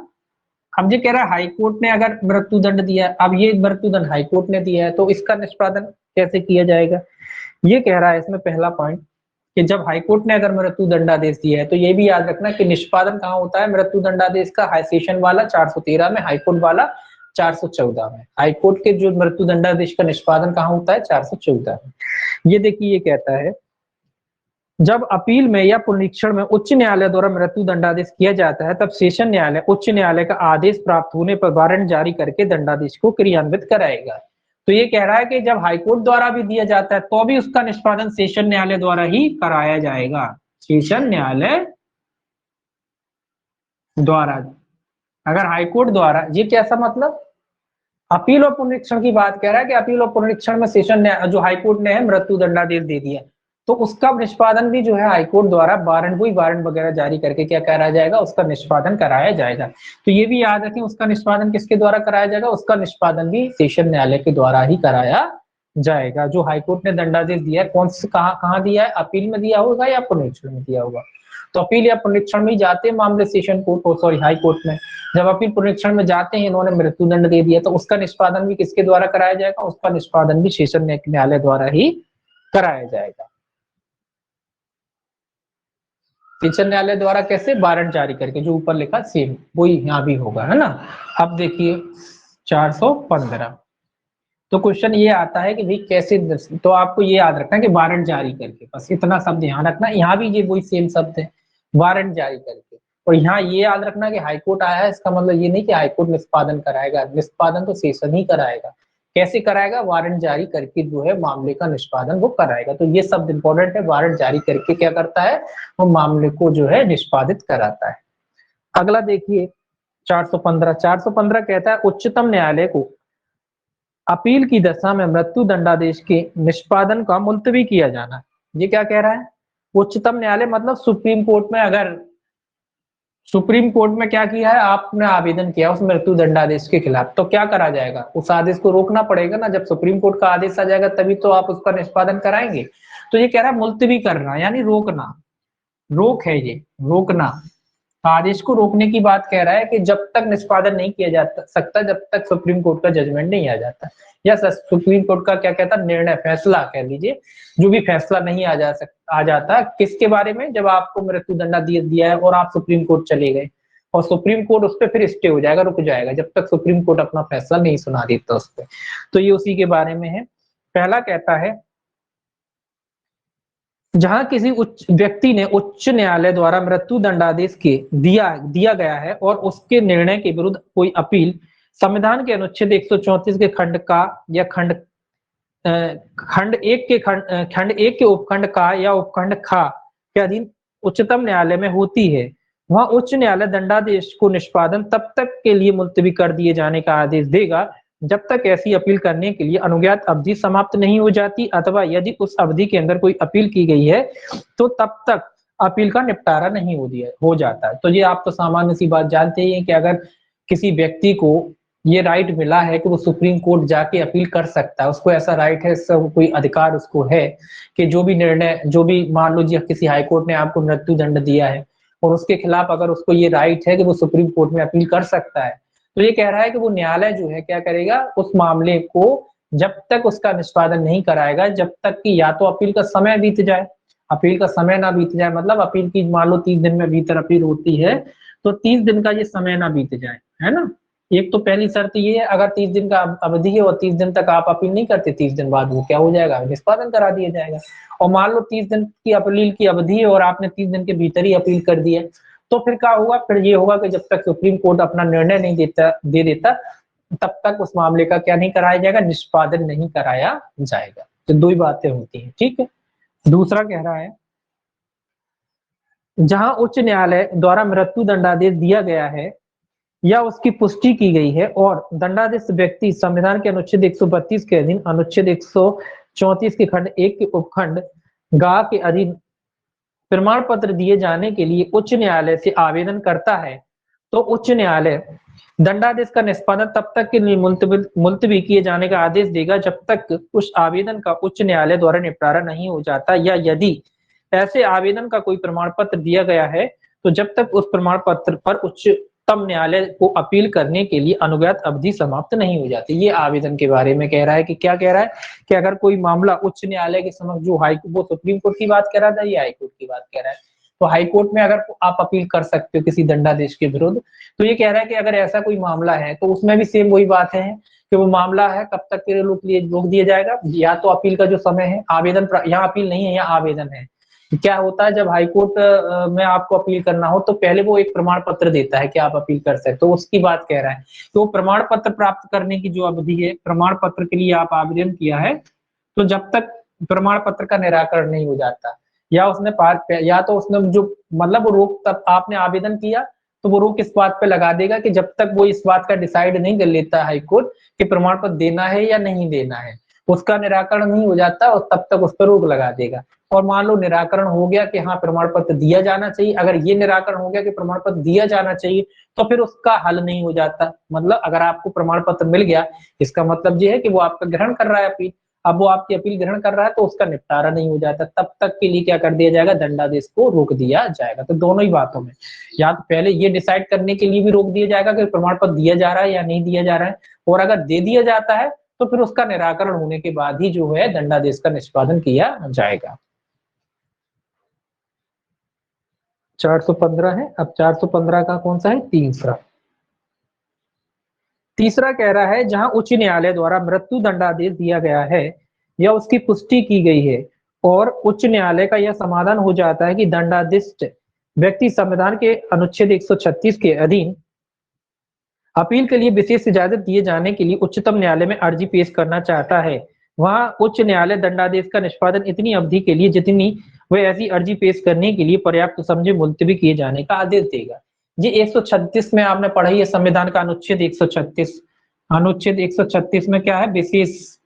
अब ये कह रहा है हाईकोर्ट ने अगर मृत्यु दंड दिया है, अब ये मृत्यु दंड हाईकोर्ट ने दिया है, तो इसका निष्पादन कैसे किया जाएगा। ये कह रहा है इसमें पहला पॉइंट कि जब हाईकोर्ट ने अगर मृत्यु दंडादेश दिया है, तो ये भी याद रखना कि निष्पादन कहाँ होता है मृत्यु दंडादेश का, हाई सेशन वाला 413 में, हाईकोर्ट वाला 414 में। हाईकोर्ट के जो मृत्यु दंडादेश का निष्पादन कहाँ होता है, 414 में। ये देखिए, ये कहता है जब अपील में या पुनरीक्षण में उच्च न्यायालय द्वारा मृत्यु दंडादेश किया जाता है, तब सेशन न्यायालय उच्च न्यायालय का आदेश प्राप्त होने पर वारंट जारी करके दंडादेश को क्रियान्वित कराएगा। तो ये कह रहा है कि जब हाईकोर्ट द्वारा भी दिया जाता है तो भी उसका निष्पादन सेशन न्यायालय द्वारा ही कराया जाएगा, सेशन न्यायालय द्वारा। अगर हाईकोर्ट द्वारा, ये कैसा मतलब, अपील और पुनरीक्षण की बात कह रहा है कि अपील और पुनरीक्षण में सेशन जो हाईकोर्ट ने है मृत्यु दंडादेश दे दिया, तो उसका निष्पादन भी जो है हाईकोर्ट द्वारा वारंट, वही वारंट वगैरह जारी करके क्या कराया जाएगा, उसका निष्पादन कराया जाएगा। तो ये भी याद रखें, उसका निष्पादन किसके द्वारा कराया जाएगा, उसका निष्पादन भी सेशन न्यायालय के द्वारा ही कराया जाएगा। जो हाईकोर्ट ने दंडादेश दिया है, कौन से कहाँ दिया है, अपील में दिया होगा या पुनरीक्षण में दिया होगा। तो अपील या पुनरीक्षण में ही जाते हैं मामले session court, sorry high court में। जब अपील पुनरीक्षण में जाते हैं, इन्होंने मृत्युदंड दे दिया, तो उसका निष्पादन भी किसके द्वारा कराया जाएगा, उसका निष्पादन भी सेशन न्यायालय द्वारा ही कराया जाएगा। सेशन न्यायालय द्वारा कैसे, वारंट जारी करके, जो ऊपर लिखा सेम वही यहाँ भी होगा, है ना। अब देखिए 415, तो क्वेश्चन ये आता है कि भाई कैसे, तो आपको ये याद रखना है कि वारंट जारी करके, बस इतना शब्द ध्यान रखना, यहाँ भी ये वही सेम शब्द है, वारंट जारी करके। और यहाँ ये याद रखना कि हाईकोर्ट आया है, इसका मतलब ये नहीं कि हाईकोर्ट निष्पादन कराएगा, निष्पादन तो सेशन ही कराएगा। कैसे कराएगा, वारंट जारी करके जो है मामले का निष्पादन वो कराएगा। तो ये शब्द इंपॉर्टेंट है, वारंट जारी करके क्या करता है, वो मामले को जो है निष्पादित कराता है। अगला देखिए 415, 415 कहता है उच्चतम न्यायालय को अपील की दशा में मृत्यु दंडादेश के निष्पादन का मुलतवी किया जाना। ये क्या कह रहा है, उच्चतम न्यायालय मतलब सुप्रीम कोर्ट में, अगर सुप्रीम कोर्ट में क्या किया है, आपने आवेदन किया उस मृत्यु दंडादेश के खिलाफ, तो क्या करा जाएगा, उस आदेश को रोकना पड़ेगा ना। जब सुप्रीम कोर्ट का आदेश आ जाएगा तभी तो आप उसका निष्पादन कराएंगे। तो ये कह रहा है मुलतवी करना, यानी रोकना, रोक है ये, रोकना। आदेश को रोकने की बात कह रहा है कि जब तक निष्पादन नहीं किया जा सकता, जब तक सुप्रीम कोर्ट का जजमेंट नहीं आ जाता, या सुप्रीम कोर्ट का क्या कहता, निर्णय, फैसला कह लीजिए, जो भी फैसला नहीं आ जाता किसके बारे में, जब आपको मृत्यु दंड दिया है और आप सुप्रीम कोर्ट चले गए, और सुप्रीम कोर्ट उस पर फिर स्टे हो जाएगा, रुक जाएगा, जब तक सुप्रीम कोर्ट अपना फैसला नहीं सुना देता उस पर। तो ये उसी के बारे में है। पहला कहता है जहां किसी उच्च व्यक्ति ने उच्च न्यायालय द्वारा मृत्यु दंडादेश के दिया गया है और उसके निर्णय के विरुद्ध कोई अपील संविधान के अनुच्छेद 134 के खंड का या खंड एक के उपखंड का या उपखंड खा के अधीन उच्चतम न्यायालय में होती है, वहां उच्च न्यायालय दंडादेश को निष्पादन तब तक के लिए मुलतवी कर दिए जाने का आदेश देगा जब तक ऐसी अपील करने के लिए अनुज्ञात अवधि समाप्त नहीं हो जाती, अथवा यदि उस अवधि के अंदर कोई अपील की गई है तो तब तक अपील का निपटारा नहीं हो जाता है। तो ये आप तो सामान्य सी बात जानते ही हैं कि अगर किसी व्यक्ति को ये राइट मिला है कि वो सुप्रीम कोर्ट जाके अपील कर सकता है, उसको ऐसा राइट है, सब कोई अधिकार उसको है कि जो भी निर्णय, जो भी मान लो जी किसी हाई कोर्ट ने आपको मृत्यु दंड दिया है और उसके खिलाफ अगर उसको ये राइट है कि वो सुप्रीम कोर्ट में अपील कर सकता है, तो ये कह रहा है कि वो न्यायालय जो है क्या करेगा, उस मामले को जब तक उसका निष्पादन नहीं कराएगा, जब तक कि या तो अपील का समय बीत जाए, अपील का समय ना बीत जाए, मतलब अपील की मान लो 30 दिन में भीतर अपील होती है, तो 30 दिन का ये समय ना बीत जाए, है ना। एक तो पहली शर्त ये है, अगर 30 दिन का अवधि है और 30 दिन तक आप अपील नहीं करते, 30 दिन बाद वो क्या हो जाएगा, निष्पादन करा दिया जाएगा। और मान लो 30 दिन की अपील की अवधि है और आपने 30 दिन के भीतर ही अपील कर दी है, तो फिर क्या होगा, फिर ये होगा कि जब तक सुप्रीम कोर्ट अपना निर्णय नहीं दे देता, तब तक उस मामले का क्या नहीं कराया जाएगा, निष्पादन नहीं कराया जाएगा। तो दो ही बातें होती हैं, ठीक है। दूसरा कह रहा है, जहां उच्च न्यायालय द्वारा मृत्यु दंडादेश दिया गया है या उसकी पुष्टि की गई है और दंडादेश व्यक्ति संविधान के अनुच्छेद 132 के अधीन अनुच्छेद 134 के खंड 1 के उपखंड गा के अधीन प्रमाण पत्र दिए जाने के लिए उच्च न्यायालय से आवेदन करता है, तो उच्च न्यायालय दंडादेश का निष्पादन तब तक के लिए मुलतवी किए जाने का आदेश देगा जब तक उस आवेदन का उच्च न्यायालय द्वारा निपटारा नहीं हो जाता, या यदि ऐसे आवेदन का कोई प्रमाण पत्र दिया गया है तो जब तक उस प्रमाण पत्र पर उच्चतम न्यायालय को अपील करने के लिए अनुज्ञात अवधि समाप्त नहीं हो जाती। ये आवेदन के बारे में कह रहा है कि क्या कह रहा है कि अगर कोई मामला उच्च न्यायालय के समक्ष, जो वो सुप्रीम कोर्ट की बात कह रहा था, ये हाई कोर्ट की बात कह रहा है, तो हाई कोर्ट में अगर आप अपील कर सकते हो किसी दंडादेश के विरुद्ध, तो ये कह रहा है कि अगर ऐसा कोई मामला है तो उसमें भी सेम वही बात है कि वो मामला है कब तक के लिए रोक दिया जाएगा, या तो अपील का जो समय है, आवेदन, यहाँ अपील नहीं है, यहाँ आवेदन है। क्या होता है, जब हाई कोर्ट में आपको अपील करना हो तो पहले वो एक प्रमाण पत्र देता है कि आप अपील कर सकते हो, तो उसकी बात कह रहा है। तो प्रमाण पत्र प्राप्त करने की जो अवधि है, प्रमाण पत्र के लिए आप आवेदन किया है, तो जब तक प्रमाण पत्र का निराकरण नहीं हो जाता, या उसने या तो उसने जो मतलब वो रोक, तब आपने आवेदन किया तो वो रोक इस बात पे लगा देगा कि जब तक वो इस बात का डिसाइड नहीं कर लेता हाई कोर्ट कि प्रमाण पत्र देना है या नहीं देना है, उसका निराकरण नहीं हो जाता और तब तक उस पर रोक लगा देगा। और मान लो निराकरण हो गया कि हाँ प्रमाण पत्र दिया जाना चाहिए, अगर ये निराकरण हो गया कि प्रमाण पत्र दिया जाना चाहिए, तो फिर उसका हल नहीं हो जाता। मतलब अगर आपको प्रमाण पत्र मिल गया, इसका मतलब ये है कि वो आपका ग्रहण कर रहा है अपील, अब वो आपकी अपील ग्रहण कर रहा है तो उसका निपटारा नहीं हो जाता, तब तक के लिए क्या कर दिया जाएगा, दंडादेश को रोक दिया जाएगा। तो दोनों ही बातों में, या तो पहले ये डिसाइड करने के लिए भी रोक दिया जाएगा कि प्रमाण पत्र दिया जा रहा है या नहीं दिया जा रहा है, और अगर दे दिया जाता है तो फिर उसका निराकरण होने के बाद ही जो है दंडादेश का निष्पादन किया जाएगा। 415 है, अब 415 का कौन सा है, तीसरा। तीसरा कह रहा है, जहां उच्च न्यायालय द्वारा मृत्यु दंडादेश दिया गया है या उसकी पुष्टि की गई है और उच्च न्यायालय का यह समाधान हो जाता है कि दंडाधिष्ट व्यक्ति संविधान के अनुच्छेद 136 के अधीन अपील के लिए विशेष इजाजत दिए जाने के लिए उच्चतम न्यायालय में अर्जी पेश करना चाहता है, वहां उच्च न्यायालय दंडादेश का निष्पादन इतनी अवधि के लिए जितनी वह ऐसी अर्जी पेश करने के लिए पर्याप्त समझे मुलतवी किए जाने का आदेश देगा। ये 136 में आपने पढ़ा है, संविधान का अनुच्छेद 136, अनुच्छेद 136 में क्या है, विशेष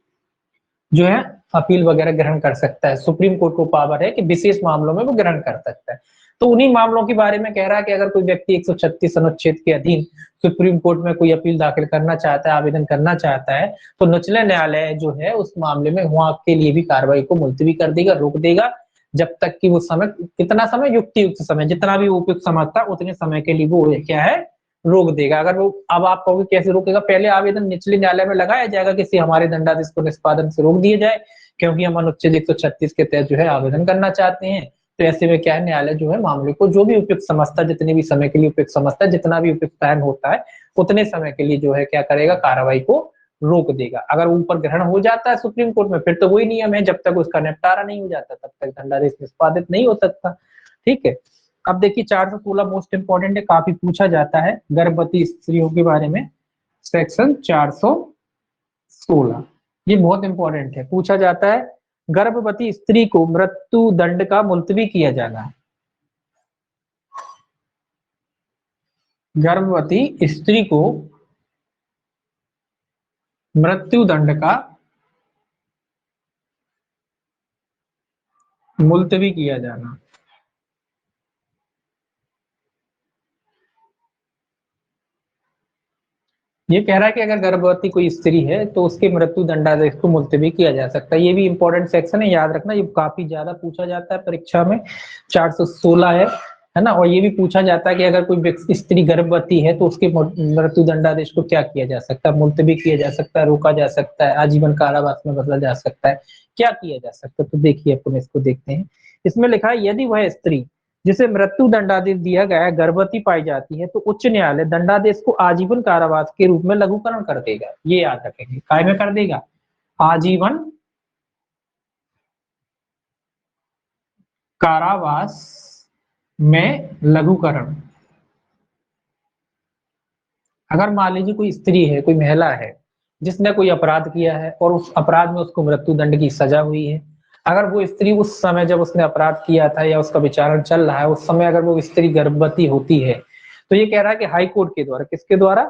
जो है अपील वगैरह ग्रहण कर सकता है, सुप्रीम कोर्ट को पावर है कि विशेष मामलों में वो ग्रहण कर सकता है। तो उन्हीं मामलों के बारे में कह रहा है कि अगर कोई व्यक्ति 136 अनुच्छेद के अधीन सुप्रीम कोर्ट में कोई अपील दाखिल करना चाहता है, आवेदन करना चाहता है, तो निचले न्यायालय जो है उस मामले में वहां के लिए भी कार्रवाई को मुलतवी कर देगा, रोक देगा, जब तक कि वो समय, कितना समय, युक्त समय, जितना भी उपयुक्त समझता उतने समय के लिए वो क्या है, रोक देगा। अगर वो, अब आप कहोगे कैसे रोकेगा, पहले आवेदन निचले न्यायालय में लगाया जाएगा किसी हमारे दंडादेश को निष्पादन से रोक दिया जाए, क्योंकि हम अनुच्छेद 136 के तहत जो है आवेदन करना चाहते हैं। तो ऐसे में क्या है, न्यायालय जो है मामले को जो भी उपयुक्त समझता है, जितने भी समय के लिए उपयुक्त समझता है, जितना भी उपयुक्त टाइम होता है उतने समय के लिए जो है क्या करेगा, कार्रवाई को रोक देगा। अगर ऊपर ग्रहण हो जाता है सुप्रीम कोर्ट में, फिर तो वही नियम है, जब तक उसका निपटारा नहीं हो जाता तब तक दंडादेश निष्पादित नहीं हो सकता। ठीक है। अब देखिए 416 मोस्ट इंपॉर्टेंट है, काफी पूछा जाता है गर्भवती स्त्रियों के बारे में, सेक्शन 416, ये बहुत इंपॉर्टेंट है, पूछा जाता है, गर्भवती स्त्री को मृत्यु दंड का मुलतवी किया जाना, गर्भवती स्त्री को मृत्यु दंड का मुलतवी किया जाना। ये कह रहा है कि अगर गर्भवती कोई स्त्री है तो उसके मृत्यु दंडादेश को मुलतवी किया जा सकता है। ये भी इंपॉर्टेंट सेक्शन है, याद रखना, ये काफी ज्यादा पूछा जाता है परीक्षा में। 416 है ना। और ये भी पूछा जाता है कि अगर कोई स्त्री गर्भवती है तो उसके मृत्यु दंडादेश को क्या किया जा सकता है, मुलतवी किया जा सकता है, रोका जा सकता है, आजीवन कारावास में बदला जा सकता है, क्या किया जा सकता है। तो देखिए अपन इसको देखते हैं। इसमें लिखा है यदि वह स्त्री जिसे मृत्यु दंडादेश दिया गया है गर्भवती पाई जाती है तो उच्च न्यायालय दंडादेश को आजीवन कारावास के रूप में लघुकरण कर देगा। ये याद रखेंगे, काय में कर देगा, आजीवन कारावास में लघुकरण। अगर मान लीजिए कोई स्त्री है, कोई महिला है जिसने कोई अपराध किया है और उस अपराध में उसको मृत्यु दंड की सजा हुई है, अगर वो स्त्री उस समय जब उसने अपराध किया था या उसका विचारण चल रहा है उस समय अगर वो स्त्री गर्भवती होती है, तो ये कह रहा है कि हाई कोर्ट के द्वारा, किसके द्वारा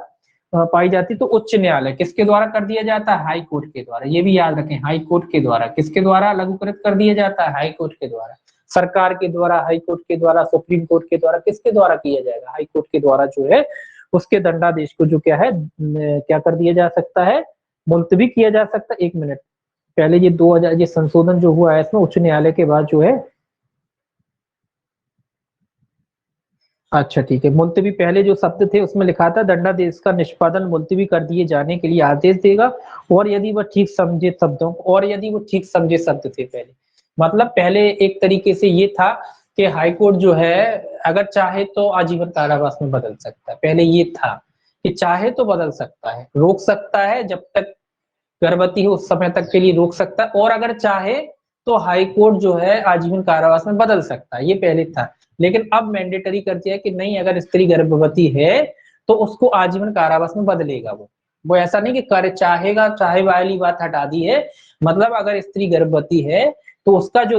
पाई जाती, तो उच्च न्यायालय किसके द्वारा कर दिया जाता है, हाई कोर्ट के द्वारा। ये भी याद रखें, हाई कोर्ट के द्वारा, किसके द्वारा लघुकृत कर दिया जाता है, हाई कोर्ट के द्वारा। सरकार के द्वारा, हाई कोर्ट के द्वारा, सुप्रीम कोर्ट के द्वारा, किसके द्वारा किया जाएगा, हाई कोर्ट के द्वारा जो है उसके दंडादेश को जो क्या है क्या कर दिया जा सकता है, मुलतवी किया जा सकता है। 1 मिनट, पहले ये 2000 ये संशोधन जो हुआ है इसमें उच्च न्यायालय के बाद जो है, अच्छा ठीक है, मुलतवी पहले जो शब्द थे उसमें लिखा था दंडादेश का निष्पादन मुलतवी कर दिए जाने के लिए आदेश देगा, और यदि वह ठीक समझे शब्दों, और यदि वो ठीक समझे शब्द थे पहले, मतलब पहले एक तरीके से ये था कि हाईकोर्ट जो है अगर चाहे तो आजीवन कारावास में बदल सकता है। पहले ये था कि चाहे तो बदल सकता है, रोक सकता है, जब तक गर्भवती है उस समय तक के लिए रोक सकता है, और अगर चाहे तो हाई कोर्ट जो है आजीवन कारावास में बदल सकता है। ये पहले था, लेकिन अब मैंडेटरी कर दिया कि नहीं, अगर स्त्री गर्भवती है तो उसको आजीवन कारावास में बदलेगा। वो ऐसा नहीं कि कर चाहेगा, चाहे वाली बात हटा दी है। मतलब अगर स्त्री गर्भवती है तो उसका जो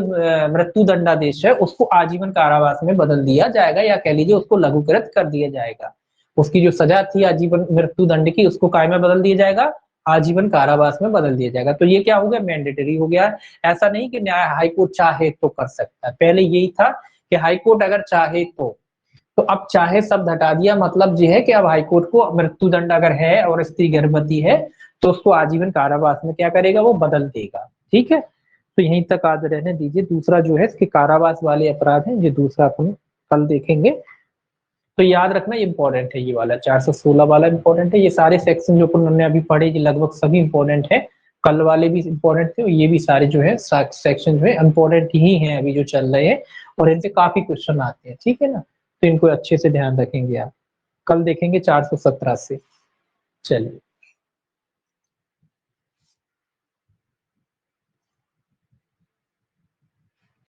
मृत्यु दंडादेश है उसको आजीवन कारावास में बदल दिया जाएगा, या कह लीजिए उसको लघुकृत कर दिया जाएगा। उसकी जो सजा थी आजीवन मृत्यु दंड की, उसको काय में बदल दिया जाएगा, आजीवन कारावास में बदल दिया जाएगा। तो ये क्या हो गया, मैंडेटरी हो गया। ऐसा नहीं कि न्याय हाईकोर्ट चाहे तो कर सकता है, पहले यही था कि हाईकोर्ट अगर चाहे तो अब चाहे शब्द हटा दिया, मतलब ये है कि अब हाईकोर्ट को मृत्यु दंड अगर है और स्त्री गर्भवती है तो उसको आजीवन कारावास में क्या करेगा, वो बदल देगा। ठीक है, तो यहीं तक आज रहने दीजिए। दूसरा जो है इसके कारावास वाले अपराध है, ये दूसरा अपन कल देखेंगे। तो याद रखना ये इंपॉर्टेंट है, ये वाला 416 वाला इंपॉर्टेंट है। ये सारे सेक्शन जो अपन ने अभी पढ़े ये लगभग सभी इंपॉर्टेंट है, कल वाले भी इंपॉर्टेंट थे, और ये भी सारे जो है सेक्शन जो है इंपॉर्टेंट ही हैं अभी जो चल रहे हैं, और इनसे काफी क्वेश्चन आते हैं। ठीक है ना, तो इनको अच्छे से ध्यान रखेंगे आप। कल देखेंगे 417 से। चलिए।